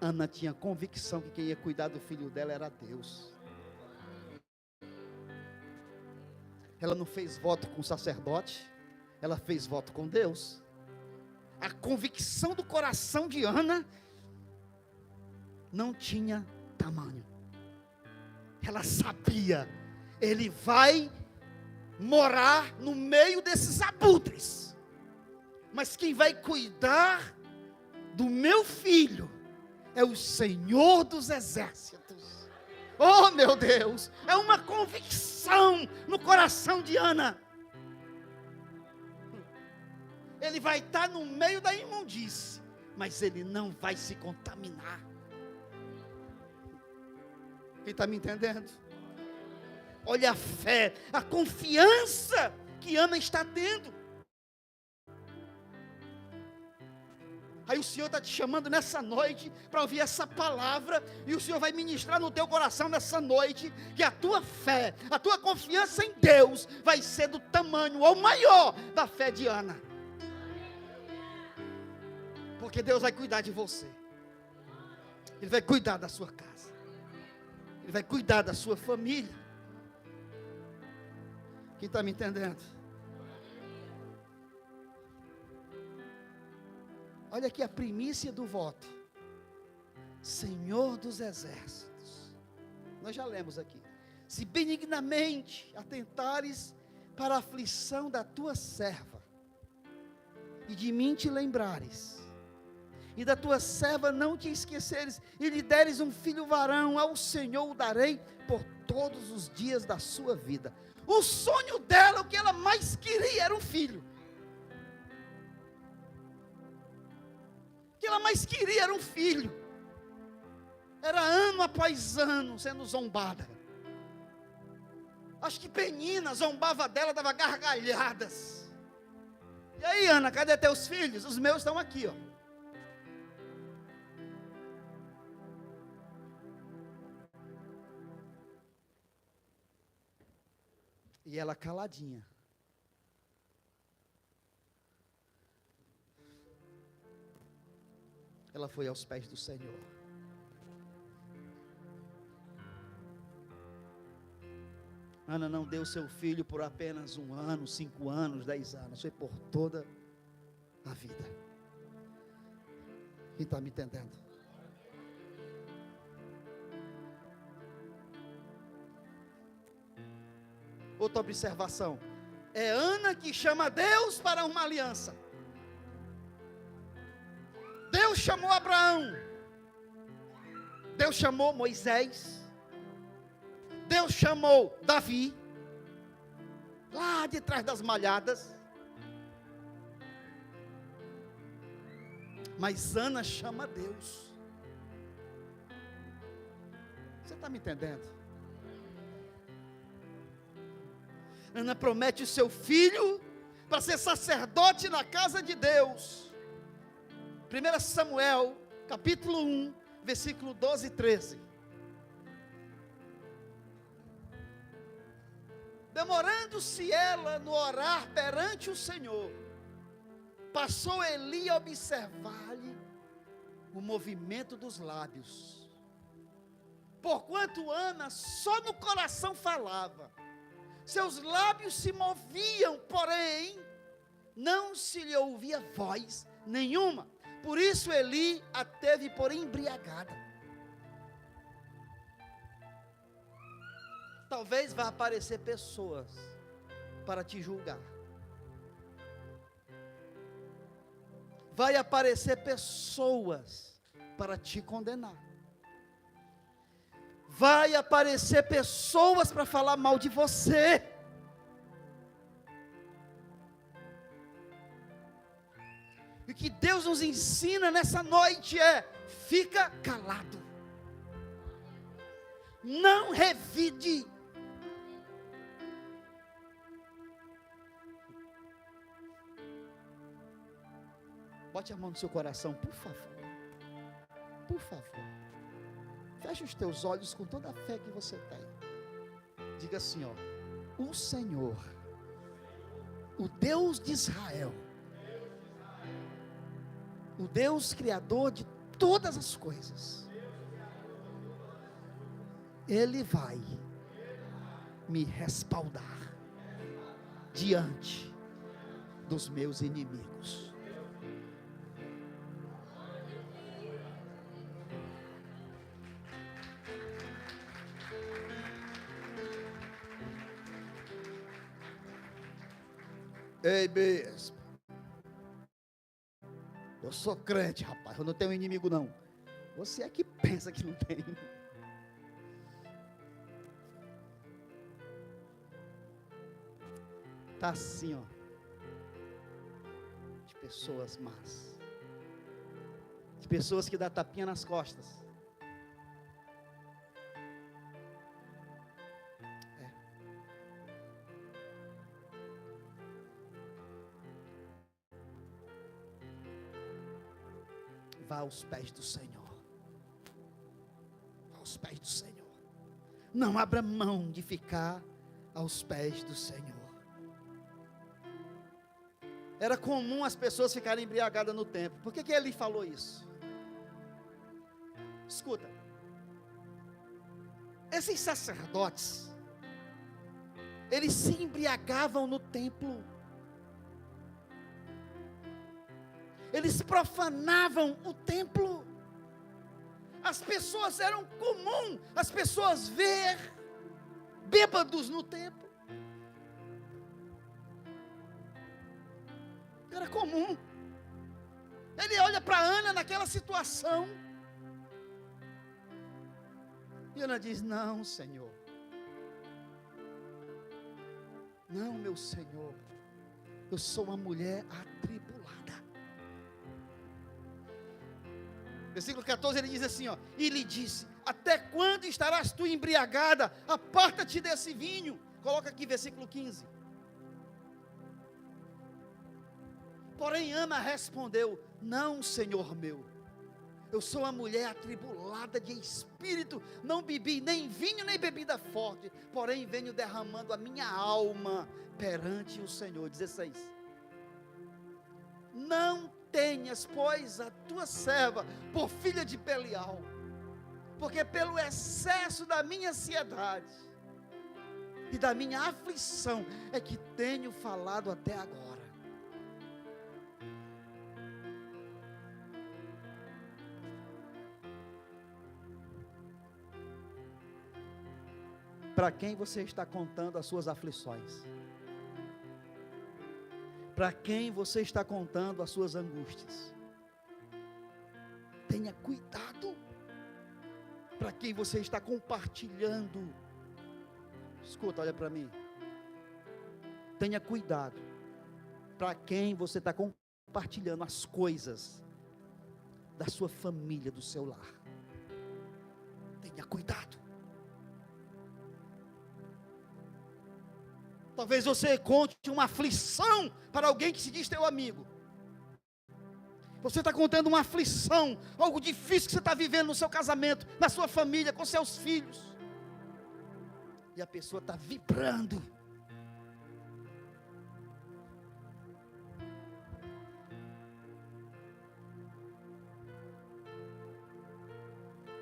Ana tinha convicção que quem ia cuidar do filho dela era Deus. Ela não fez voto com o sacerdote, ela fez voto com Deus. A convicção do coração de Ana não tinha tamanho. Ela sabia, ele vai morar no meio desses abutres, mas quem vai cuidar do meu filho é o Senhor dos exércitos. Oh meu Deus, é uma convicção no coração de Ana. Ele vai estar no meio da imundície, mas ele não vai se contaminar. Quem está me entendendo? Olha a fé, a confiança que Ana está tendo. Aí o Senhor está te chamando nessa noite para ouvir essa palavra, e o Senhor vai ministrar no teu coração nessa noite, que a tua fé, a tua confiança em Deus, vai ser do tamanho ou maior da fé de Ana. Porque Deus vai cuidar de você, Ele vai cuidar da sua casa, Ele vai cuidar da sua família. Quem está me entendendo? Olha aqui a primícia do voto: Senhor dos exércitos. Nós já lemos aqui: se benignamente atentares para a aflição da tua serva, e de mim te lembrares, e da tua serva não te esqueceres, e lhe deres um filho varão, ao Senhor o darei por todos os dias da sua vida. O sonho dela, o que ela mais queria, era um filho. O que ela mais queria era um filho. Era ano após ano sendo zombada. Acho que Penina zombava dela, dava gargalhadas. E aí, Ana, cadê teus filhos? Os meus estão aqui, ó. E ela caladinha. ela foi aos pés do Senhor. Ana não deu seu filho por apenas 1 ano, 5 anos, 10 anos, foi por toda a vida. Quem está me entendendo? Outra observação, é Ana que chama Deus para uma aliança. Deus chamou Abraão, Deus chamou Moisés, Deus chamou Davi, lá de trás das malhadas, mas Ana chama Deus. Você está me entendendo? Ana promete o seu filho para ser sacerdote na casa de Deus. 1 Samuel, capítulo 1, versículo 12 e 13. Demorando-se ela no orar perante o Senhor, passou Eli a observar-lhe o movimento dos lábios. Porquanto Ana só no coração falava, seus lábios se moviam, porém não se lhe ouvia voz nenhuma. Por isso Eli a teve por embriagada. Talvez vá aparecer pessoas para te julgar. Vai aparecer pessoas para te condenar. Vai aparecer pessoas para falar mal de você. E o que Deus nos ensina nessa noite é: fica calado. Não revide. Bote a mão no seu coração, por favor. Por favor. Feche os teus olhos com toda a fé que você tem. Diga assim, ó: o Senhor, o Deus de Israel, o Deus criador de todas as coisas, Ele vai me respaldar diante dos meus inimigos. Ei, bispo, eu sou crente, rapaz, eu não tenho inimigo não. Você é que pensa que não tem. Está assim, ó, de pessoas más, de pessoas que dão tapinha nas costas. Vá aos pés do Senhor. Vá aos pés do Senhor. Não abra mão de ficar aos pés do Senhor. Era comum as pessoas ficarem embriagadas no templo. Por que ele falou isso? Escuta. Esses sacerdotes, eles se embriagavam no templo. Eles profanavam o templo. As pessoas, eram comum as pessoas ver bêbados no templo. Era comum. Ele olha para Ana naquela situação, e Ana diz: não, Senhor, não, meu Senhor, eu sou uma mulher atribulada. Versículo 14, ele diz assim, ó: e lhe disse: até quando estarás tu embriagada? Aparta-te desse vinho. Coloca aqui versículo 15. Porém Ana respondeu: não, Senhor meu, eu sou uma mulher atribulada de espírito, não bebi nem vinho nem bebida forte, porém venho derramando a minha alma perante o Senhor. 16. Não tenhas, pois, a tua serva por filha de Belial, porque pelo excesso da minha ansiedade e da minha aflição é que tenho falado até agora. Para quem você está contando as suas aflições? Para quem você está contando as suas angústias? Tenha cuidado. Para quem você está compartilhando? Escuta, olha para mim. Tenha cuidado. Para quem você está compartilhando as coisas da sua família, do seu lar? Tenha cuidado. Talvez você conte uma aflição para alguém que se diz teu amigo. Você está contando uma aflição, algo difícil que você está vivendo no seu casamento, na sua família, com seus filhos. E a pessoa está vibrando.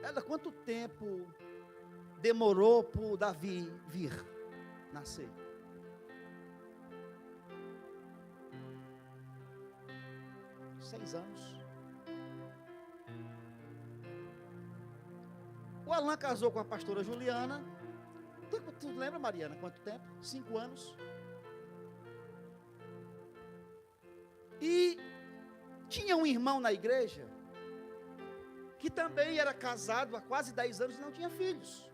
Ela, quanto tempo demorou para o Davi vir nascer? 6 anos. O Alan casou com a pastora Juliana. Tu lembra, Mariana, quanto tempo? 5 anos. E tinha um irmão na igreja que também era casado há quase 10 anos e não tinha filhos.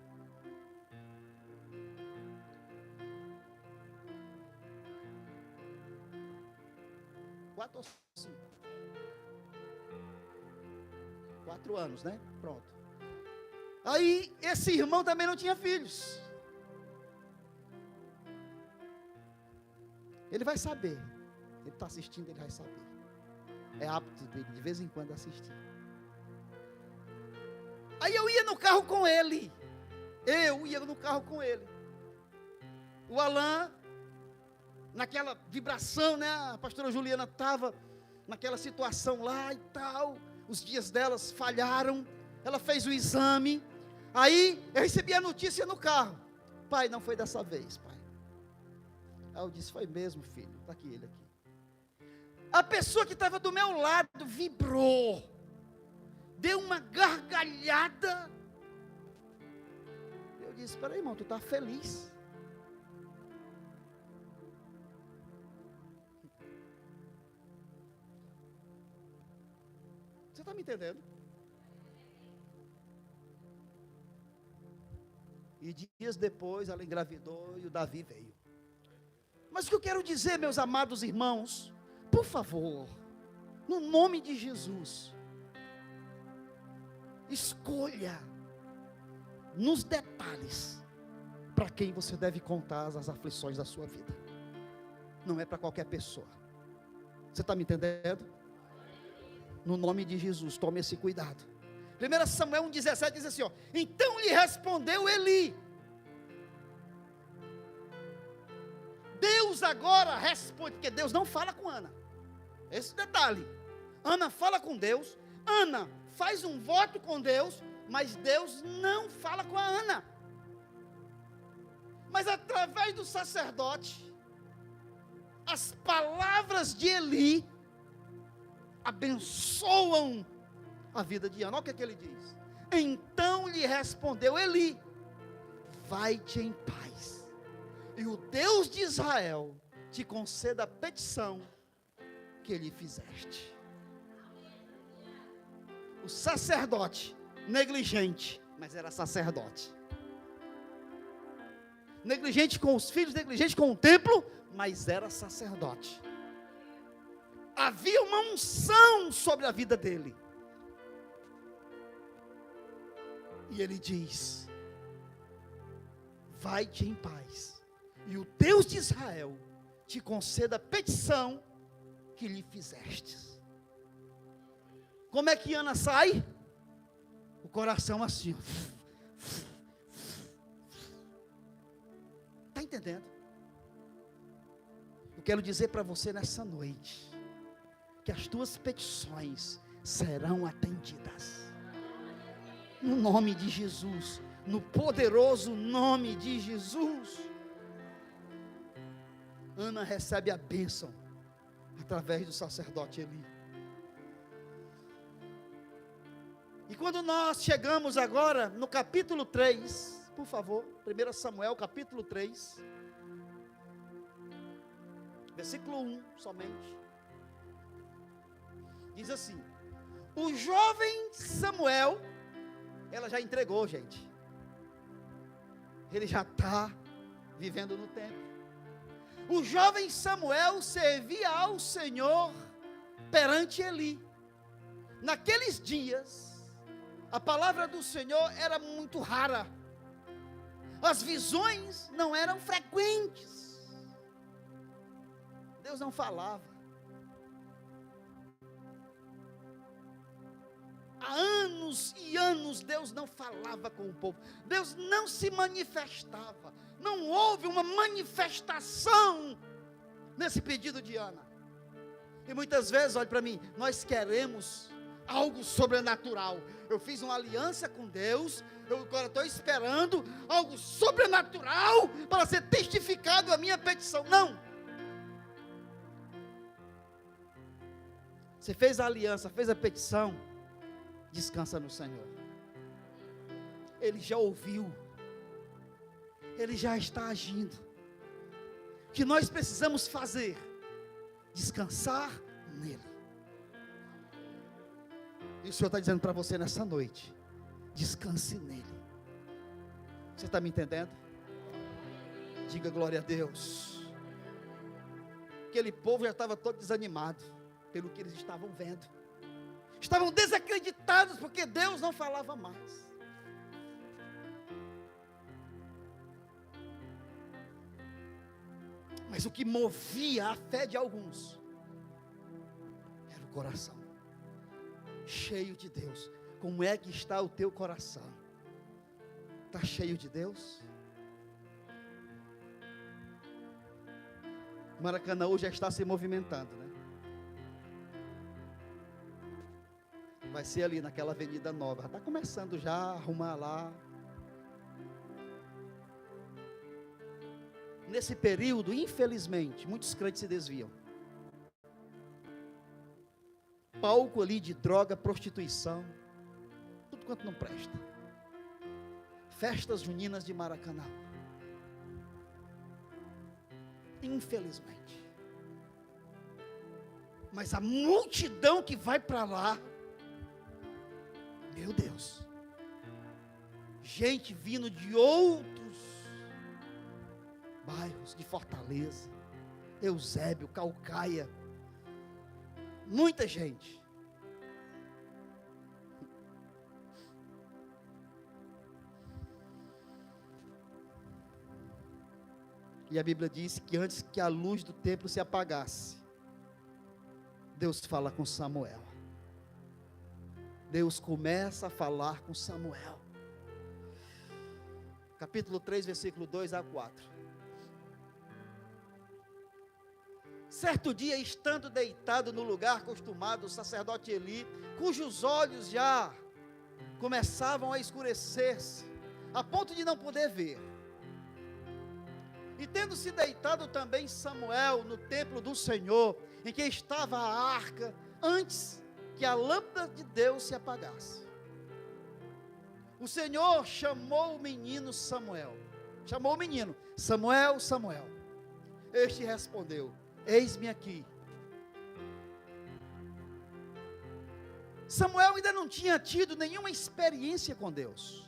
Quatro ou 5? 4 anos, né? Pronto. Aí, esse irmão também não tinha filhos. Ele vai saber. Ele está assistindo, ele vai saber. É hábito dele, de vez em quando, assistir. Aí eu ia no carro com ele. O Alan, naquela vibração, né? A pastora Juliana estava naquela situação lá e tal. Os dias delas falharam. Ela fez o exame. Aí eu recebi a notícia no carro. Pai, não foi dessa vez, pai. Aí eu disse, foi mesmo, filho. Está aqui ele aqui. A pessoa que estava do meu lado vibrou. Deu uma gargalhada. Eu disse, espera aí, irmão, tu está feliz? Você está me entendendo? E dias depois ela engravidou e o Davi veio. Mas o que eu quero dizer, meus amados irmãos, por favor, no nome de Jesus, escolha nos detalhes para quem você deve contar as aflições da sua vida. Não é para qualquer pessoa. Você está me entendendo? No nome de Jesus, tome esse cuidado. 1 Samuel 1,17 diz assim, ó, então lhe respondeu Eli. Deus agora responde, porque Deus não fala com Ana. Esse detalhe. Ana fala com Deus, Ana faz um voto com Deus, mas Deus não fala com a Ana. Mas através do sacerdote, as palavras de Eli abençoam a vida de Ana. Olha o que ele diz. Então lhe respondeu Eli, vai-te em paz, e o Deus de Israel te conceda a petição que lhe fizeste. O sacerdote, negligente, mas era sacerdote. Negligente com os filhos, negligente com o templo, mas era sacerdote. Havia uma unção sobre a vida dele. E ele diz, vai-te em paz, e o Deus de Israel te conceda a petição que lhe fizestes. Como é que Ana sai? O coração assim. Está entendendo? Eu quero dizer para você nessa noite, que as tuas petições serão atendidas. No nome de Jesus, no poderoso nome de Jesus. Ana recebe a bênção através do sacerdote Eli. E quando nós chegamos agora no capítulo 3, por favor, 1 Samuel capítulo 3, versículo 1 somente, diz assim: o jovem Samuel, ela já entregou, gente, ele já está vivendo no templo. O jovem Samuel servia ao Senhor perante Eli. Naqueles dias, a palavra do Senhor era muito rara, as visões não eram frequentes, Deus não falava. Há anos e anos Deus não falava com o povo, Deus não se manifestava, não houve uma manifestação nesse pedido de Ana. E muitas vezes, olhe para mim, nós queremos algo sobrenatural. Eu fiz uma aliança com Deus, eu agora estou esperando algo sobrenatural para ser testificado a minha petição. Não. Você fez a aliança, fez a petição, descansa no Senhor. Ele já ouviu, Ele já está agindo. O que nós precisamos fazer? Descansar nele. E o Senhor está dizendo para você nessa noite: descanse nele. Você está me entendendo? Diga glória a Deus. Aquele povo já estava todo desanimado pelo que eles estavam vendo. Estavam desacreditados porque Deus não falava mais. Mas o que movia a fé de alguns era o coração cheio de Deus. Como é que está o teu coração? Está cheio de Deus? Maracanã hoje já está se movimentando, né? Vai ser ali naquela avenida nova. Está começando já a arrumar lá. Nesse período, infelizmente, muitos crentes se desviam. Palco ali de droga, prostituição, tudo quanto não presta. Festas juninas de Maracanã. Infelizmente. Mas a multidão que vai para lá, meu Deus, gente vindo de outros bairros de Fortaleza, Eusébio, Caucaia, muita gente. E a Bíblia diz que antes que a luz do templo se apagasse, Deus fala com Samuel. Deus começa a falar com Samuel. Capítulo 3, versículo 2 a 4. Certo dia, estando deitado no lugar acostumado, o sacerdote Eli, cujos olhos já começavam a escurecer-se, a ponto de não poder ver, e tendo se deitado também Samuel no templo do Senhor, em que estava a arca, antes que a lâmpada de Deus se apagasse, o Senhor chamou o menino Samuel. Chamou o menino: Samuel, Samuel. Este respondeu: eis-me aqui. Samuel ainda não tinha tido nenhuma experiência com Deus.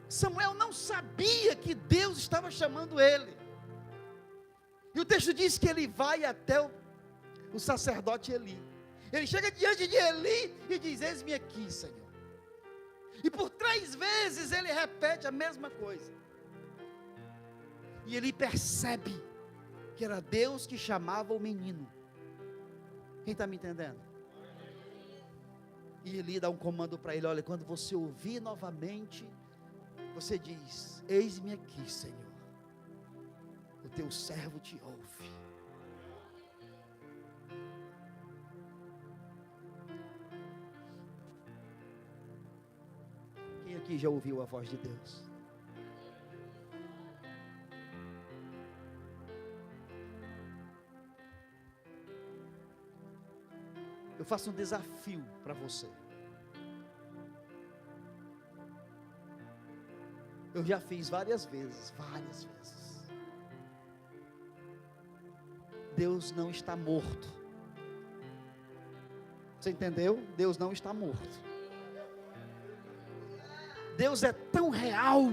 Samuel não sabia que Deus estava chamando ele. E o texto diz que ele vai até o sacerdote Eli. Ele chega diante de Eli e diz: eis-me aqui, Senhor. E por 3 vezes ele repete a mesma coisa. E ele percebe que era Deus que chamava o menino. Quem está me entendendo? E Eli dá um comando para ele: olha, quando você ouvir novamente, você diz: eis-me aqui, Senhor, o teu servo te ouve. aqui já ouviu a voz de Deus? Eu faço um desafio para você. Eu já fiz várias vezes. Deus não está morto. Você entendeu? Deus não está morto. Deus é tão real.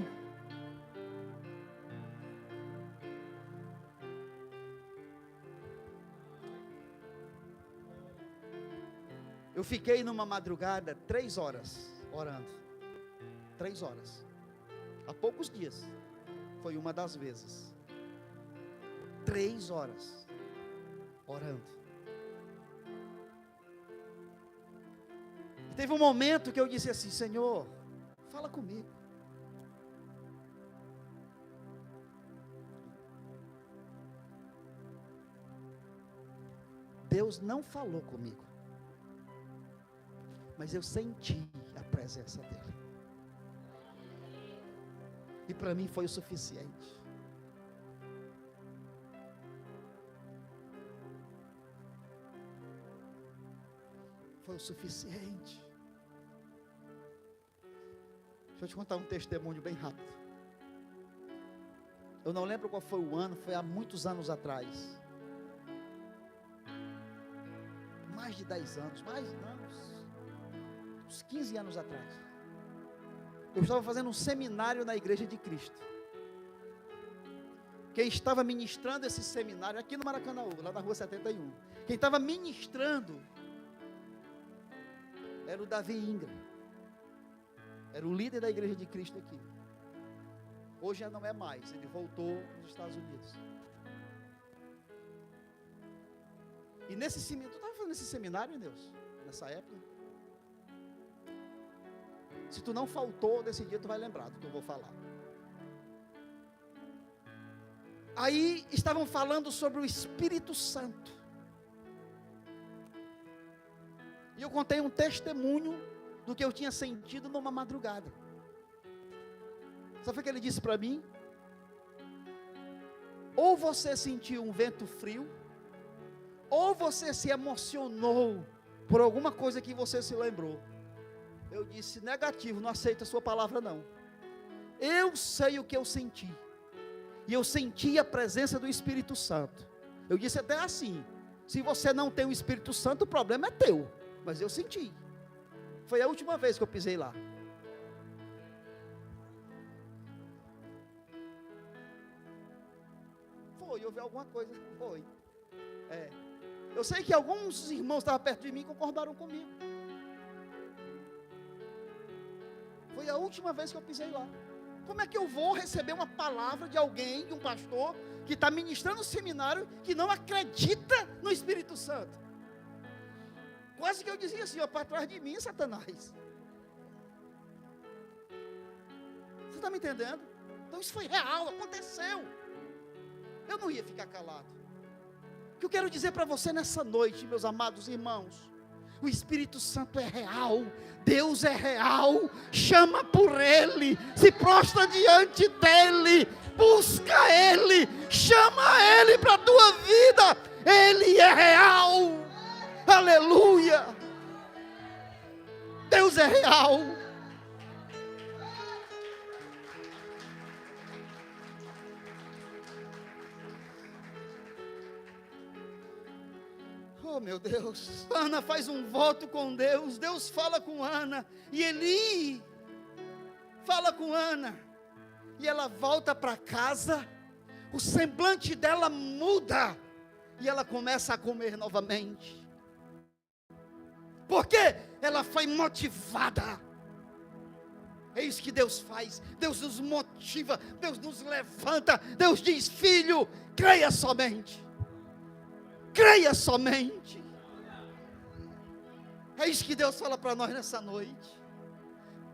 Eu fiquei numa madrugada 3 horas orando. 3 horas. Há poucos dias. Foi uma das vezes. 3 horas orando. E teve um momento que eu disse assim: Senhor, fala comigo. Deus não falou comigo, mas eu senti a presença dele. E para mim foi o suficiente. Foi o suficiente. Deixa eu te contar um testemunho bem rápido. Eu não lembro qual foi o ano, foi há muitos anos atrás. Mais de 10 anos, uns 15 anos atrás. Eu estava fazendo um seminário na Igreja de Cristo. Quem estava ministrando esse seminário, aqui no Maracanã, lá na rua 71. Quem estava ministrando era o Davi Ingram. Era o líder da Igreja de Cristo aqui. Hoje já não é mais, ele voltou nos Estados Unidos. E nesse seminário, tu estava fazendo esse seminário, Deus? Nessa época? Se tu não faltou desse dia, tu vai lembrar do que eu vou falar. Aí estavam falando sobre o Espírito Santo. E eu contei um testemunho do que eu tinha sentido numa madrugada. Sabe o que ele disse para mim? Ou você sentiu um vento frio, ou você se emocionou por alguma coisa que você se lembrou. Eu disse: negativo, não aceito a sua palavra não. Eu sei o que eu senti. E eu senti a presença do Espírito Santo. Eu disse até assim: se você não tem o Espírito Santo, o problema é teu. Mas eu senti. Foi a última vez que eu pisei lá. Foi, houve alguma coisa. Foi. Eu sei que alguns irmãos estavam perto de mim e concordaram comigo. Foi a última vez que eu pisei lá. Como é que eu vou receber uma palavra de alguém, de um pastor, que está ministrando um seminário, que não acredita no Espírito Santo? Quase que eu dizia assim: ó, para trás de mim, Satanás. Você está me entendendo? Então isso foi real, aconteceu. Eu não ia ficar calado. O que eu quero dizer para você nessa noite, meus amados irmãos: o Espírito Santo é real, Deus é real. Chama por Ele, se prostra diante dEle, busca Ele, chama Ele para a tua vida. Ele é real, aleluia. Deus é real. Oh meu Deus, Ana faz um voto com Deus, Deus fala com Ana, e Eli fala com Ana, e ela volta para casa, o semblante dela muda, e ela começa a comer novamente, porque ela foi motivada. É isso que Deus faz, Deus nos motiva, Deus nos levanta, Deus diz: filho, creia somente. Creia somente. É isso que Deus fala para nós nessa noite.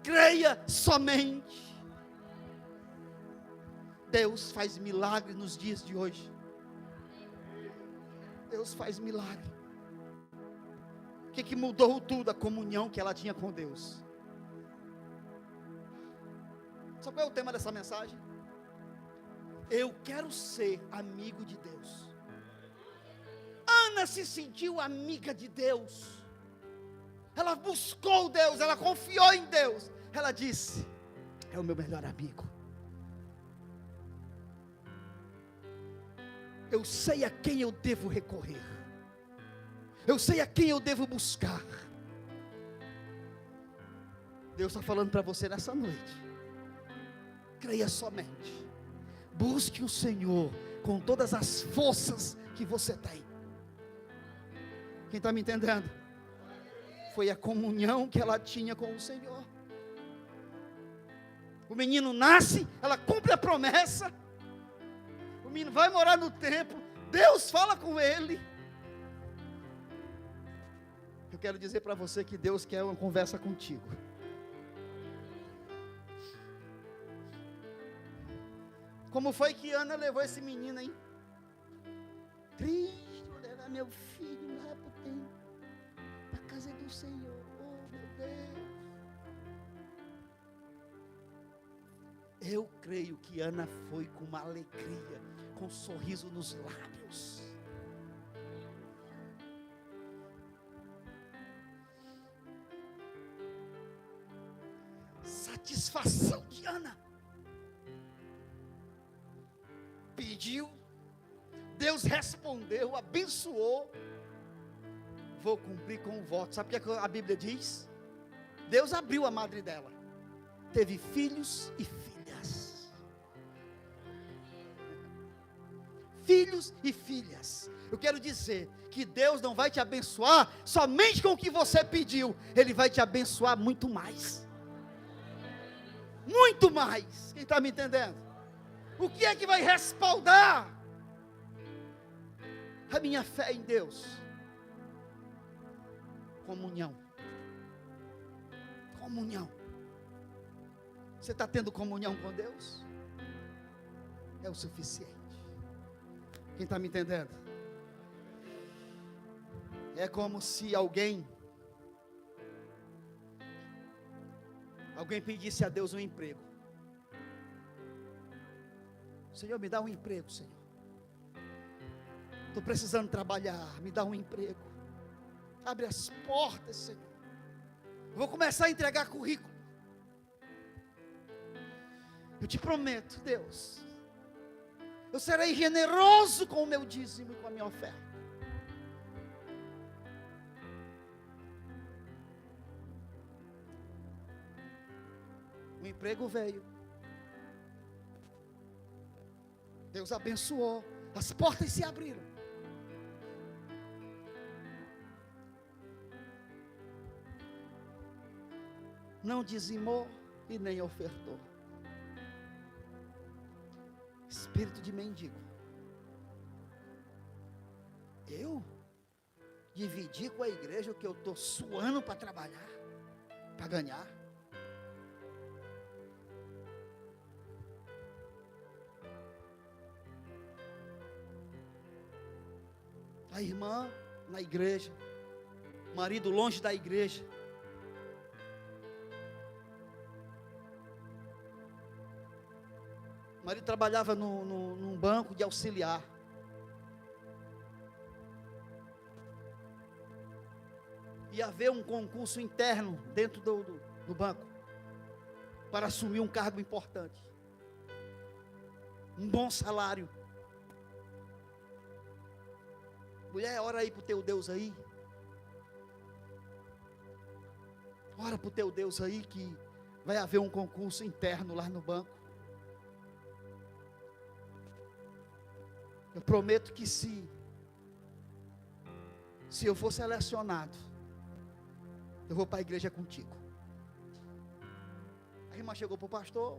Creia somente. Deus faz milagre nos dias de hoje. Deus faz milagre. O que mudou tudo? A comunhão que ela tinha com Deus. Sabe qual é o tema dessa mensagem? Eu quero ser amigo de Deus. Ana se sentiu amiga de Deus. Ela buscou Deus, ela confiou em Deus. Ela disse: é o meu melhor amigo. Eu sei a quem eu devo recorrer. Eu sei a quem eu devo buscar. Deus está falando para você nessa noite. Creia somente. Busque o Senhor com todas as forças que você tem. Quem está me entendendo? Foi a comunhão que ela tinha com o Senhor. O menino nasce, ela cumpre a promessa. O menino vai morar no templo. Deus fala com ele. Eu quero dizer para você que Deus quer uma conversa contigo. Como foi que Ana levou esse menino, hein? Triste, vou levar meu filho lá para o templo, para a casa do Senhor. Oh, meu Deus. Eu creio que Ana foi com uma alegria, com um sorriso nos lábios. Satisfação de Ana. Pediu, Deus respondeu, abençoou. Vou cumprir com o voto. Sabe o que a Bíblia diz? Deus abriu a madre dela, teve filhos e filhas. Filhos e filhas. Eu quero dizer que Deus não vai te abençoar somente com o que você pediu, Ele vai te abençoar muito mais. Muito mais. Quem está me entendendo? O que é que vai respaldar a minha fé em Deus? Comunhão. Comunhão. Você está tendo comunhão com Deus? É o suficiente. Quem está me entendendo? É como se alguém pedisse a Deus um emprego. Senhor, me dá um emprego, Senhor. Estou precisando trabalhar, me dá um emprego. Abre as portas, Senhor. Vou começar a entregar currículo. Eu te prometo, Deus, eu serei generoso com o meu dízimo e com a minha oferta. O emprego veio. Deus abençoou, as portas se abriram. Não dizimou e nem ofertou. Espírito de mendigo. Eu dividir com a igreja o que eu estou suando para trabalhar, para ganhar. A irmã na igreja, o marido longe da igreja. O marido trabalhava num banco de auxiliar. Ia haver um concurso interno dentro do banco, para assumir um cargo importante, um bom salário. Mulher, ora aí para o teu Deus aí. Ora para o teu Deus aí que vai haver um concurso interno lá no banco. Eu prometo que se eu for selecionado, eu vou para a igreja contigo. A irmã chegou para o pastor,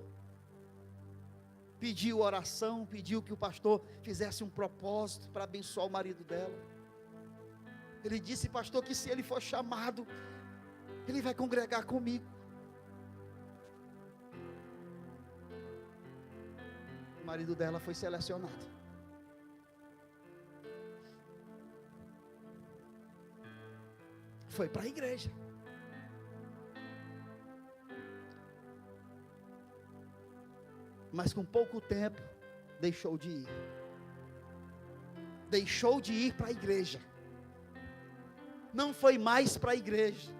pediu oração, pediu que o pastor fizesse um propósito para abençoar o marido dela. Ele disse, pastor, que se ele for chamado, ele vai congregar comigo. O marido dela foi selecionado. Foi para a igreja. mas com pouco tempo deixou de ir. Deixou de ir para a igreja. Não foi mais para a igreja.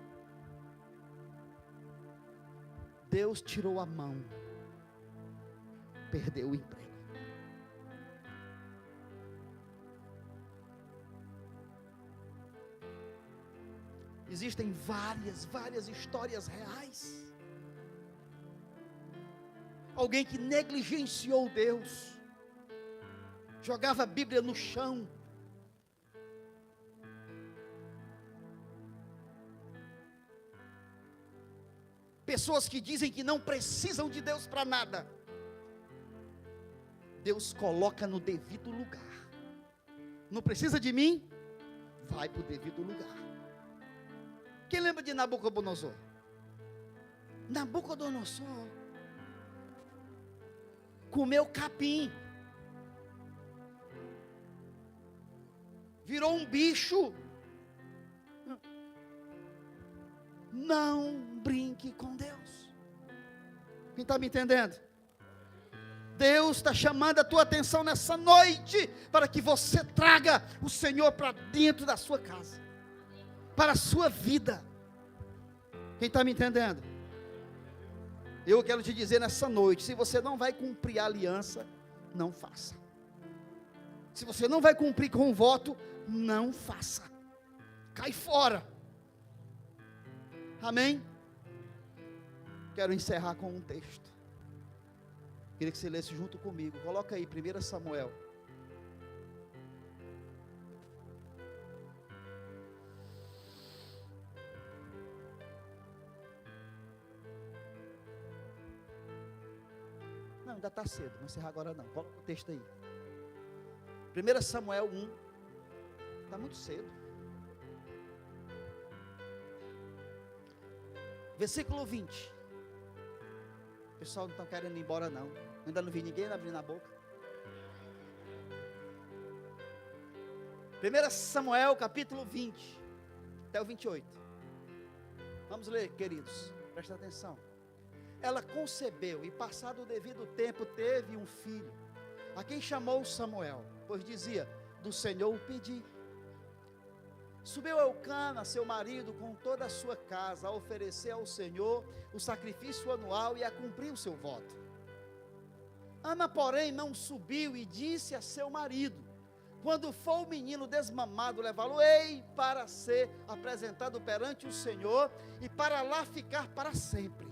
Deus tirou a mão. Perdeu o emprego. Existem várias histórias reais. Alguém que negligenciou Deus, jogava a Bíblia no chão, pessoas que dizem que não precisam de Deus para nada. Deus coloca no devido lugar. Não precisa de mim? Vai para o devido lugar. Quem lembra de Nabucodonosor? Nabucodonosor comeu capim, virou um bicho. Não brinque com Deus. Quem está me entendendo? Deus está chamando a tua atenção nessa noite, para que você traga o Senhor para dentro da sua casa, para a sua vida. Quem está me entendendo? Eu quero te dizer nessa noite, se você não vai cumprir a aliança, não faça. Se você não vai cumprir com o voto, não faça. Cai fora. Amém? Quero encerrar com um texto. Queria que você lesse junto comigo. Coloca aí, 1 Samuel. Não, ainda está cedo, não encerrar agora não. Coloca o texto aí. 1 Samuel 1. Está muito cedo. Versículo 20. O pessoal não está querendo ir embora não. Ainda não vi ninguém abrindo a boca. 1 Samuel capítulo 20 até o 28. Vamos ler, queridos. Presta atenção. Ela concebeu e passado o devido tempo teve um filho, a quem chamou Samuel, pois dizia: do Senhor o pedi. Subiu Eucana, seu marido, com toda a sua casa, a oferecer ao Senhor o sacrifício anual e a cumprir o seu voto. Ana, porém, não subiu e disse a seu marido: quando for o menino desmamado, levá-lo-ei para ser apresentado perante o Senhor e para lá ficar para sempre.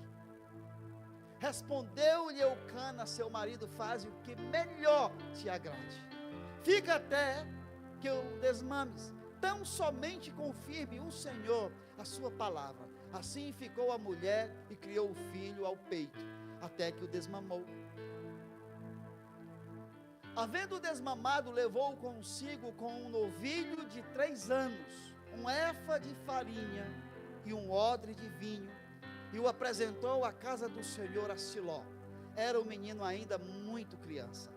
Respondeu-lhe Eucana, seu marido: faze o que melhor te agrade. Fica até que o desmames. Tão somente confirme o Senhor a sua palavra. Assim ficou a mulher e criou o filho ao peito, até que o desmamou. Havendo desmamado, levou consigo com um novilho de 3 anos, um efa de farinha e um odre de vinho, e o apresentou à casa do Senhor a Siló. Era o menino ainda muito criança.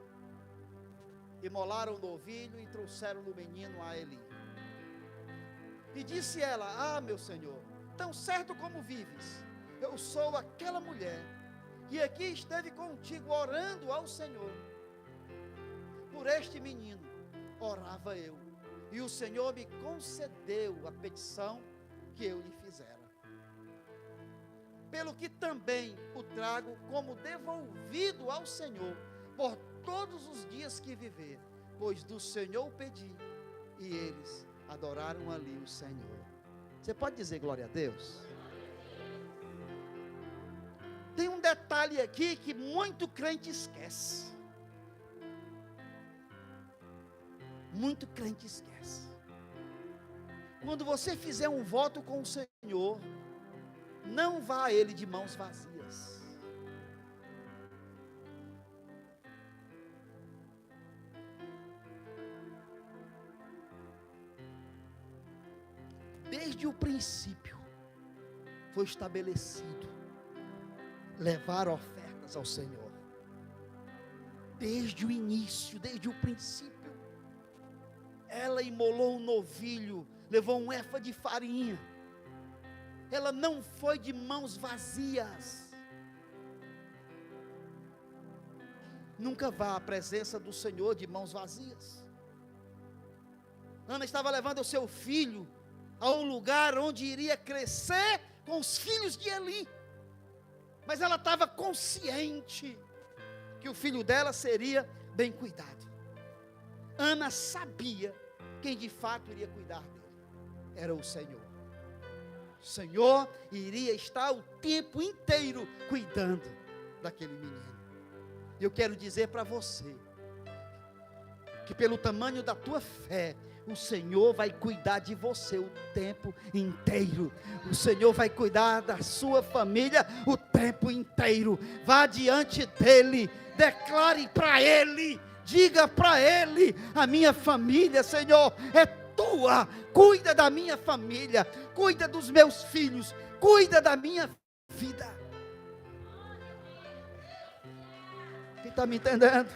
Imolaram o novilho e trouxeram o menino a Eli. E disse ela: ah, meu senhor, tão certo como vives, eu sou aquela mulher que aqui esteve contigo orando ao Senhor. Por este menino orava eu, e o Senhor me concedeu a petição que eu lhe fizera. Pelo que também o trago como devolvido ao Senhor por todos os dias que viver, pois do Senhor pedi, e eles adoraram ali o Senhor. Você pode dizer glória a Deus? Tem um detalhe aqui que muito crente esquece. Muito crente esquece. Quando você fizer um voto com o Senhor, não vá a Ele de mãos vazias. Desde o princípio foi estabelecido levar ofertas ao Senhor. Desde o início, desde o princípio, ela imolou um novilho, levou um efa de farinha. Ela não foi de mãos vazias. Nunca vá à presença do Senhor de mãos vazias. Ana estava levando o seu filho a um lugar onde iria crescer com os filhos de Eli. Mas ela estava consciente que o filho dela seria bem cuidado. Ana sabia quem de fato iria cuidar dele. Era o Senhor. O Senhor iria estar o tempo inteiro cuidando daquele menino. E eu quero dizer para você, que pelo tamanho da tua fé, o Senhor vai cuidar de você o tempo inteiro. O Senhor vai cuidar da sua família o tempo inteiro. Vá diante dEle, declare para Ele, diga para Ele: a minha família, Senhor, é tua. Cuida da minha família, cuida dos meus filhos, cuida da minha vida. Quem está me entendendo?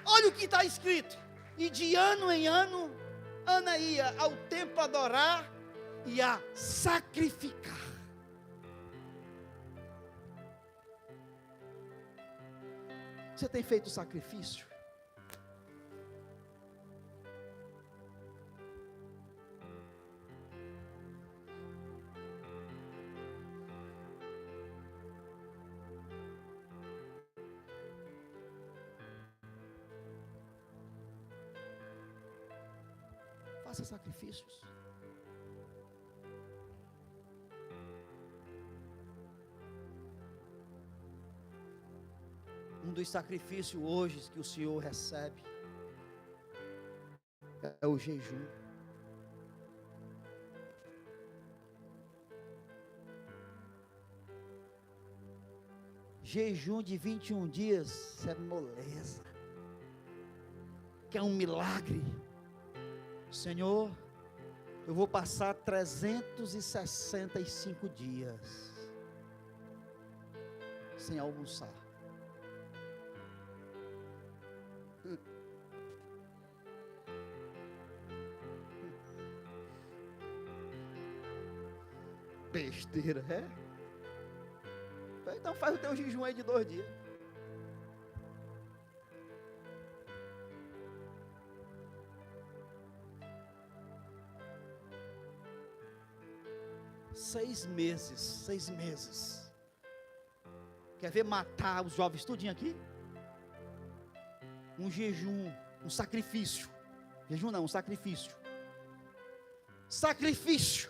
Olha o que está escrito. E de ano em ano, Ana ia ao templo adorar e a sacrificar. Você tem feito sacrifício? Faça sacrifícios. Um dos sacrifícios hoje que o Senhor recebe é o jejum. Jejum de 21 dias, isso é moleza. Que é um milagre. Senhor, eu vou passar 365 dias sem almoçar. Besteira, é? Então faz o teu jejum aí de 2 dias. Seis meses. Quer ver matar os jovens tudinho aqui? Um jejum, um sacrifício. Jejum não, um sacrifício. Sacrifício.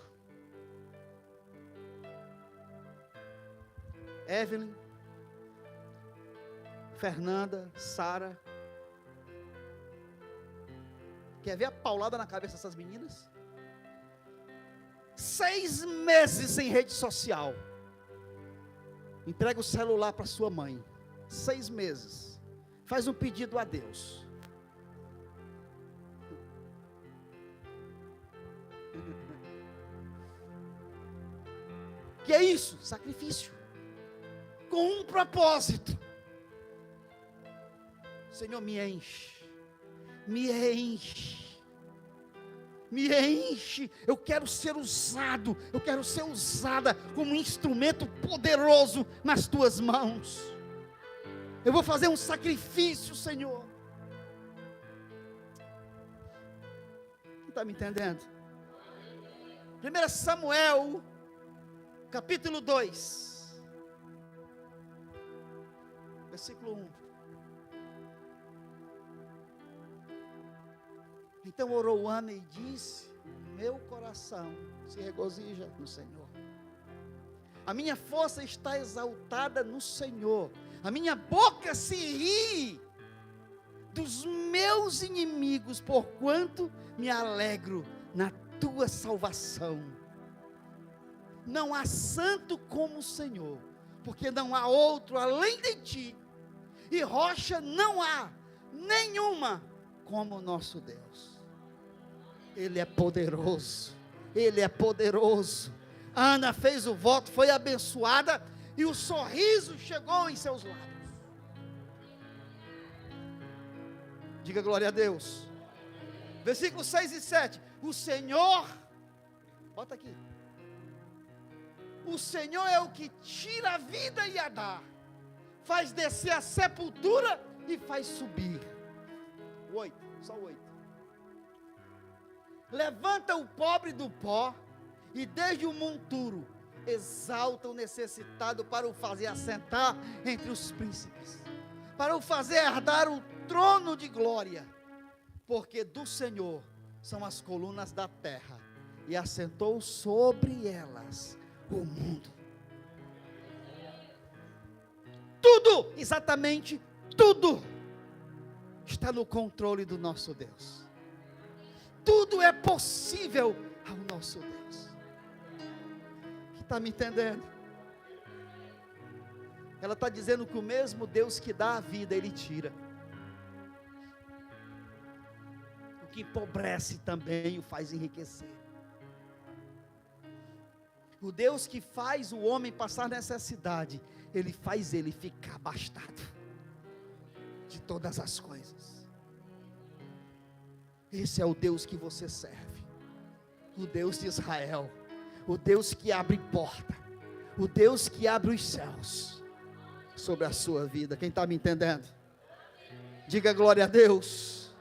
Evelyn, Fernanda, Sara. Quer ver a paulada na cabeça dessas meninas? 6 meses sem rede social. Entrega o celular para sua mãe. 6 meses. Faz um pedido a Deus. Que é isso? Sacrifício. Com um propósito. Senhor, me enche. Me enche. Me enche. Eu quero ser usado. Eu quero ser usada como um instrumento poderoso nas tuas mãos. Eu vou fazer um sacrifício, Senhor. Quem está me entendendo? 1 Samuel, capítulo 2. Versículo 1. Então orou Ana e disse: meu coração se regozija no Senhor. A minha força está exaltada no Senhor. A minha boca se ri dos meus inimigos, porquanto me alegro na tua salvação. Não há santo como o Senhor, porque não há outro além de ti, e rocha não há nenhuma como o nosso Deus. Ele é poderoso, Ele é poderoso. Ana fez o voto, foi abençoada, e o sorriso chegou em seus lábios. Diga glória a Deus. Versículos 6 e 7. O Senhor, bota aqui. O Senhor é o que tira a vida e a dá, faz descer a sepultura e faz subir. 8, só 8. Levanta o pobre do pó, e desde o monturo exalta o necessitado, para o fazer assentar entre os príncipes, para o fazer herdar o trono de glória, porque do Senhor são as colunas da terra, e assentou sobre elas o mundo. Tudo, exatamente tudo, está no controle do nosso Deus. Tudo é possível ao nosso Deus. Que está me entendendo? Ela está dizendo que o mesmo Deus que dá a vida, Ele tira. O que empobrece também o faz enriquecer. O Deus que faz o homem passar necessidade, Ele faz ele ficar abastado de todas as coisas. Esse é o Deus que você serve, o Deus de Israel, o Deus que abre porta, o Deus que abre os céus sobre a sua vida. Quem está me entendendo? Diga glória a Deus.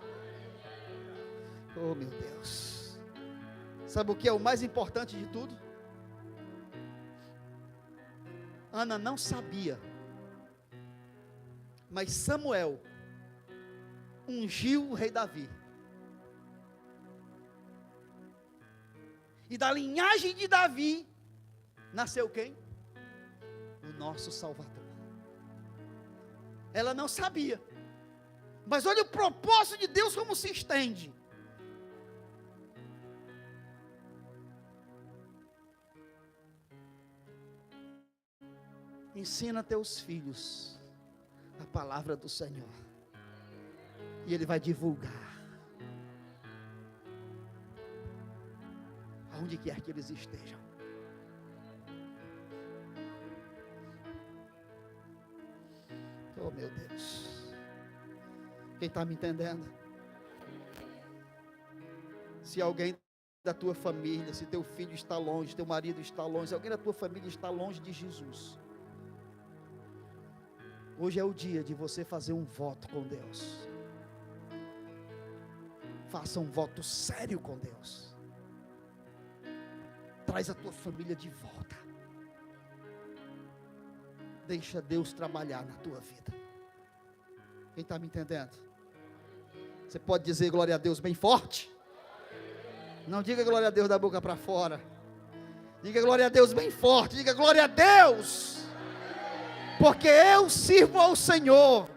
Oh meu Deus, sabe o que é o mais importante de tudo? Ana não sabia, mas Samuel ungiu o rei Davi, e da linhagem de Davi nasceu quem? O nosso Salvador. Ela não sabia, mas olha o propósito de Deus como se estende. Ensina teus filhos a palavra do Senhor, e Ele vai divulgar aonde quer que eles estejam. Oh meu Deus, quem está me entendendo? Se alguém da tua família, se teu filho está longe, teu marido está longe, se alguém da tua família está longe de Jesus, hoje é o dia de você fazer um voto com Deus. Faça um voto sério com Deus. Traz a tua família de volta. Deixa Deus trabalhar na tua vida. Quem está me entendendo? Você pode dizer glória a Deus bem forte? Não diga glória a Deus da boca para fora. Diga glória a Deus bem forte. Diga glória a Deus. Porque eu sirvo ao Senhor.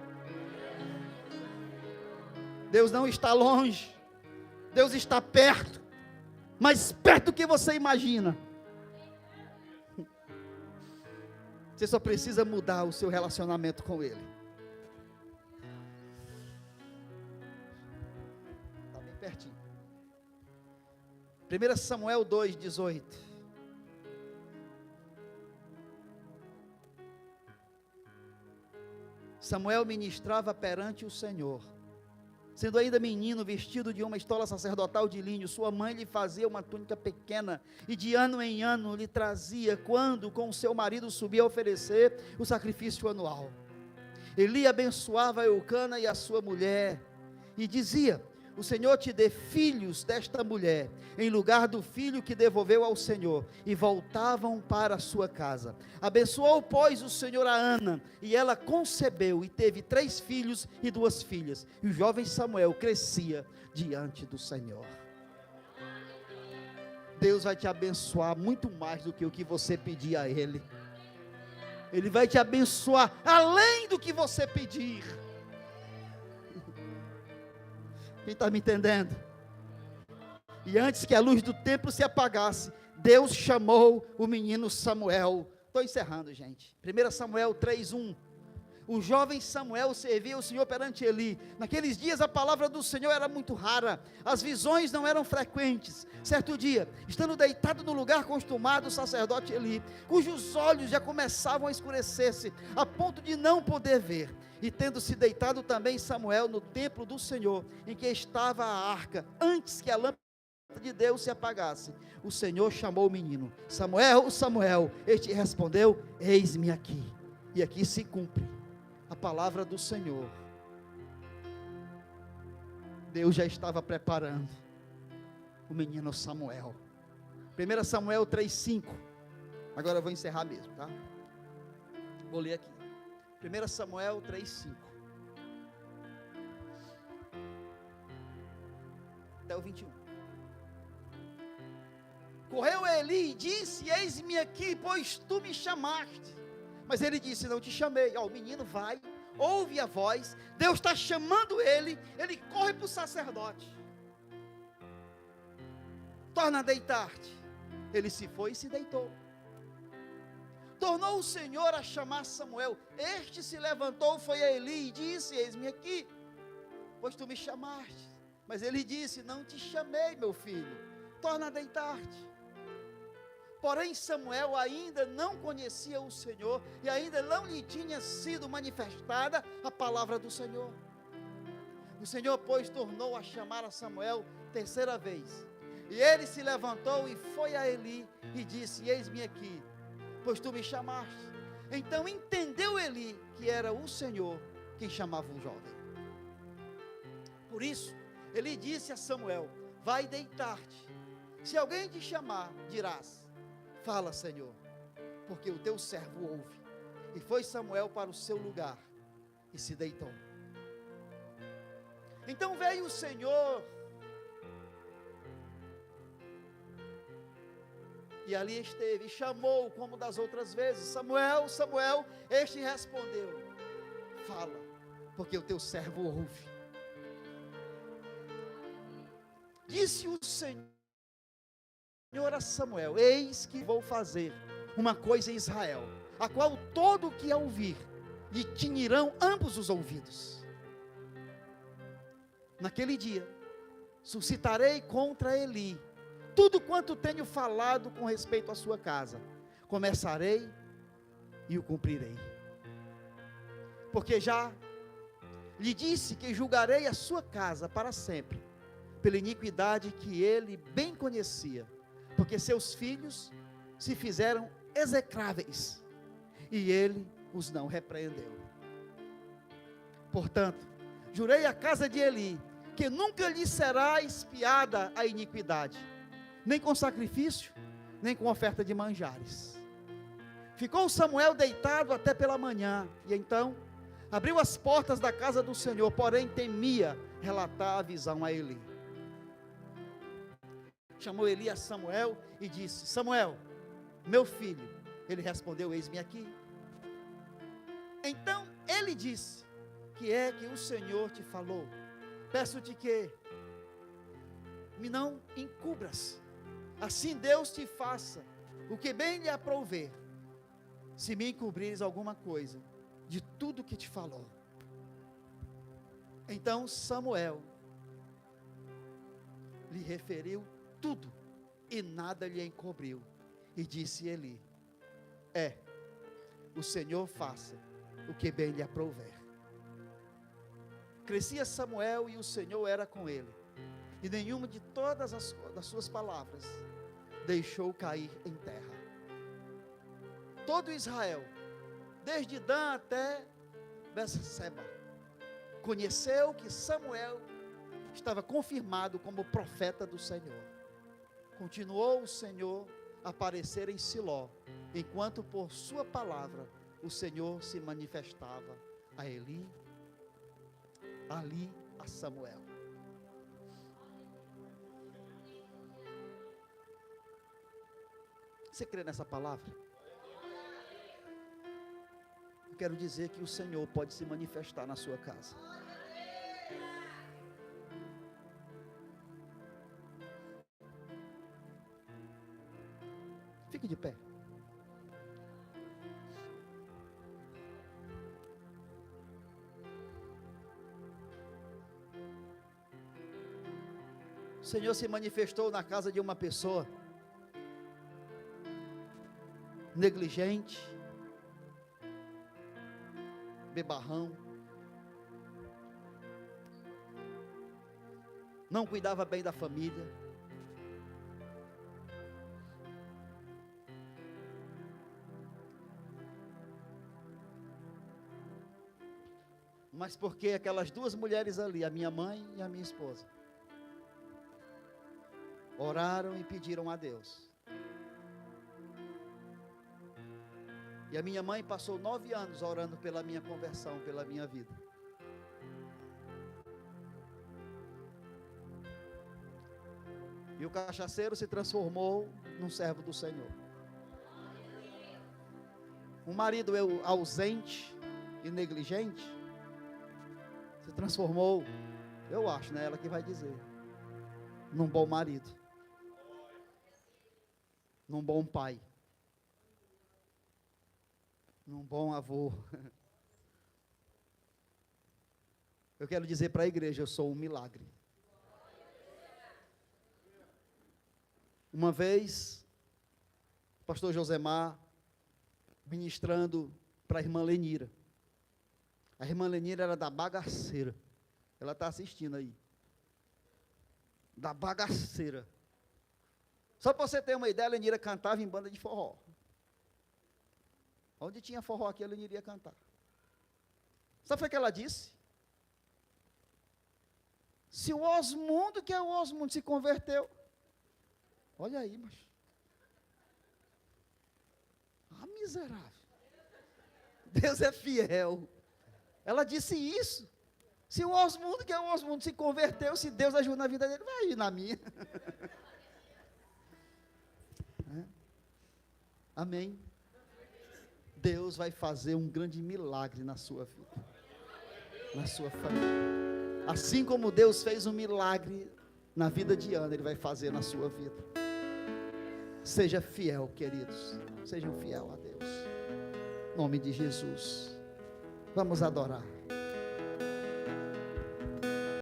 Deus não está longe. Deus está perto. Mais perto do que você imagina. Você só precisa mudar o seu relacionamento com Ele. Está bem pertinho. 1 Samuel 2,18. Samuel ministrava perante o Senhor, sendo ainda menino, vestido de uma estola sacerdotal de linho. Sua mãe lhe fazia uma túnica pequena, e de ano em ano lhe trazia, quando com o seu marido subia a oferecer o sacrifício anual. Eli abençoava Eucana e a sua mulher, e dizia: o Senhor te dê filhos desta mulher, em lugar do filho que devolveu ao Senhor. E voltavam para a sua casa. Abençoou, pois, o Senhor a Ana, e ela concebeu, e teve 3 filhos e 2 filhas. E o jovem Samuel crescia diante do Senhor. Deus vai te abençoar muito mais do que o que você pedir a Ele. Ele vai te abençoar além do que você pedir. Quem está me entendendo? E antes que a luz do templo se apagasse, Deus chamou o menino Samuel. Estou encerrando, gente. 1 Samuel 3:1. O jovem Samuel servia o Senhor perante Eli. Naqueles dias a palavra do Senhor era muito rara, as visões não eram frequentes. Certo dia, estando deitado no lugar acostumado, o sacerdote Eli, cujos olhos já começavam a escurecer-se, a ponto de não poder ver, e tendo se deitado também Samuel no templo do Senhor, em que estava a arca, antes que a lâmpada de Deus se apagasse, o Senhor chamou o menino: Samuel, Samuel. Este respondeu: eis-me aqui. E aqui se cumpre a palavra do Senhor. Deus já estava preparando o menino Samuel. 1 Samuel 3,5. Agora eu vou encerrar mesmo, tá? Vou ler aqui. 1 Samuel 3,5 até o 21. Correu Eli e disse: eis-me aqui, pois tu me chamaste. Mas ele disse: não te chamei. O menino vai, ouve a voz, Deus está chamando ele corre para o sacerdote. Torna a deitar-te. Ele se foi e se deitou. Tornou o Senhor a chamar Samuel. Este se levantou, foi a Eli e disse: eis-me aqui, pois tu me chamaste. Mas ele disse: não te chamei, meu filho, torna a deitar-te. Porém Samuel ainda não conhecia o Senhor, e ainda não lhe tinha sido manifestada a palavra do Senhor. O Senhor, pois, tornou a chamar a Samuel terceira vez. E ele se levantou e foi a Eli e disse: eis-me aqui, pois tu me chamaste. Então entendeu Eli que era o Senhor quem chamava o jovem. Por isso, Eli disse a Samuel: vai deitar-te. Se alguém te chamar, dirás: fala, Senhor, porque o teu servo ouve. E foi Samuel para o seu lugar e se deitou. Então veio o Senhor e ali esteve, e chamou como das outras vezes: Samuel, Samuel. Este respondeu: fala, porque o teu servo ouve. Disse o Senhor a Samuel: eis que vou fazer uma coisa em Israel, a qual todo o que a ouvir lhe tinirão ambos os ouvidos. Naquele dia suscitarei contra Eli tudo quanto tenho falado com respeito à sua casa. Começarei e o cumprirei. Porque já lhe disse que julgarei a sua casa para sempre, pela iniquidade que ele bem conhecia, porque seus filhos se fizeram execráveis, e ele os não repreendeu. Portanto, jurei à casa de Eli, que nunca lhe será expiada a iniquidade, nem com sacrifício, nem com oferta de manjares. Ficou Samuel deitado até pela manhã, e então abriu as portas da casa do Senhor, porém temia relatar a visão a Eli. Chamou Eli a Samuel e disse: Samuel, meu filho. Ele respondeu: eis-me aqui. Então ele disse: que é que o Senhor te falou? Peço-te que me não encubras, assim Deus te faça o que bem lhe aprouver, se me encobrires alguma coisa de tudo que te falou. Então Samuel lhe referiu tudo, e nada lhe encobriu. E disse Eli: o Senhor faça o que bem lhe aprouver. Crescia Samuel e o Senhor era com ele, e nenhuma de todas as suas palavras deixou cair em terra. Todo Israel, desde Dan até Berseba, conheceu que Samuel estava confirmado como profeta do Senhor. Continuou o Senhor a aparecer em Siló, enquanto por sua palavra o Senhor se manifestava a Eli, ali a Samuel. Você crê nessa palavra? Eu quero dizer que o Senhor pode se manifestar na sua casa. Fique de pé. O Senhor se manifestou na casa de uma pessoa negligente, bebarrão, não cuidava bem da família, mas porque aquelas duas mulheres ali, a minha mãe e a minha esposa, oraram e pediram a Deus. E a minha mãe passou 9 anos orando pela minha conversão, pela minha vida. E o cachaceiro se transformou num servo do Senhor. Um marido ausente e negligente se transformou, eu acho, né? Ela que vai dizer, num bom marido, num bom pai, num bom avô. Eu quero dizer para a igreja, eu sou um milagre. Uma vez, o pastor Josemar, ministrando para a irmã Lenira. A irmã Lenira era da bagaceira. Ela está assistindo aí. Da bagaceira. Só para você ter uma ideia, a Lenira cantava em banda de forró. Onde tinha forró aqui, a Lenira ia cantar. Sabe o que ela disse? Se o Osmundo, que é o Osmundo, se converteu. Olha aí, mas. Ah, miserável. Deus é fiel. Ela disse isso. Se o Osmundo, que é o Osmundo, se converteu, se Deus ajuda na vida dele, vai ir na minha. É? Amém. Deus vai fazer um grande milagre na sua vida, na sua família. Assim como Deus fez um milagre na vida de Ana, Ele vai fazer na sua vida. Seja fiel, queridos. Sejam fiel a Deus. Em nome de Jesus. Vamos adorar.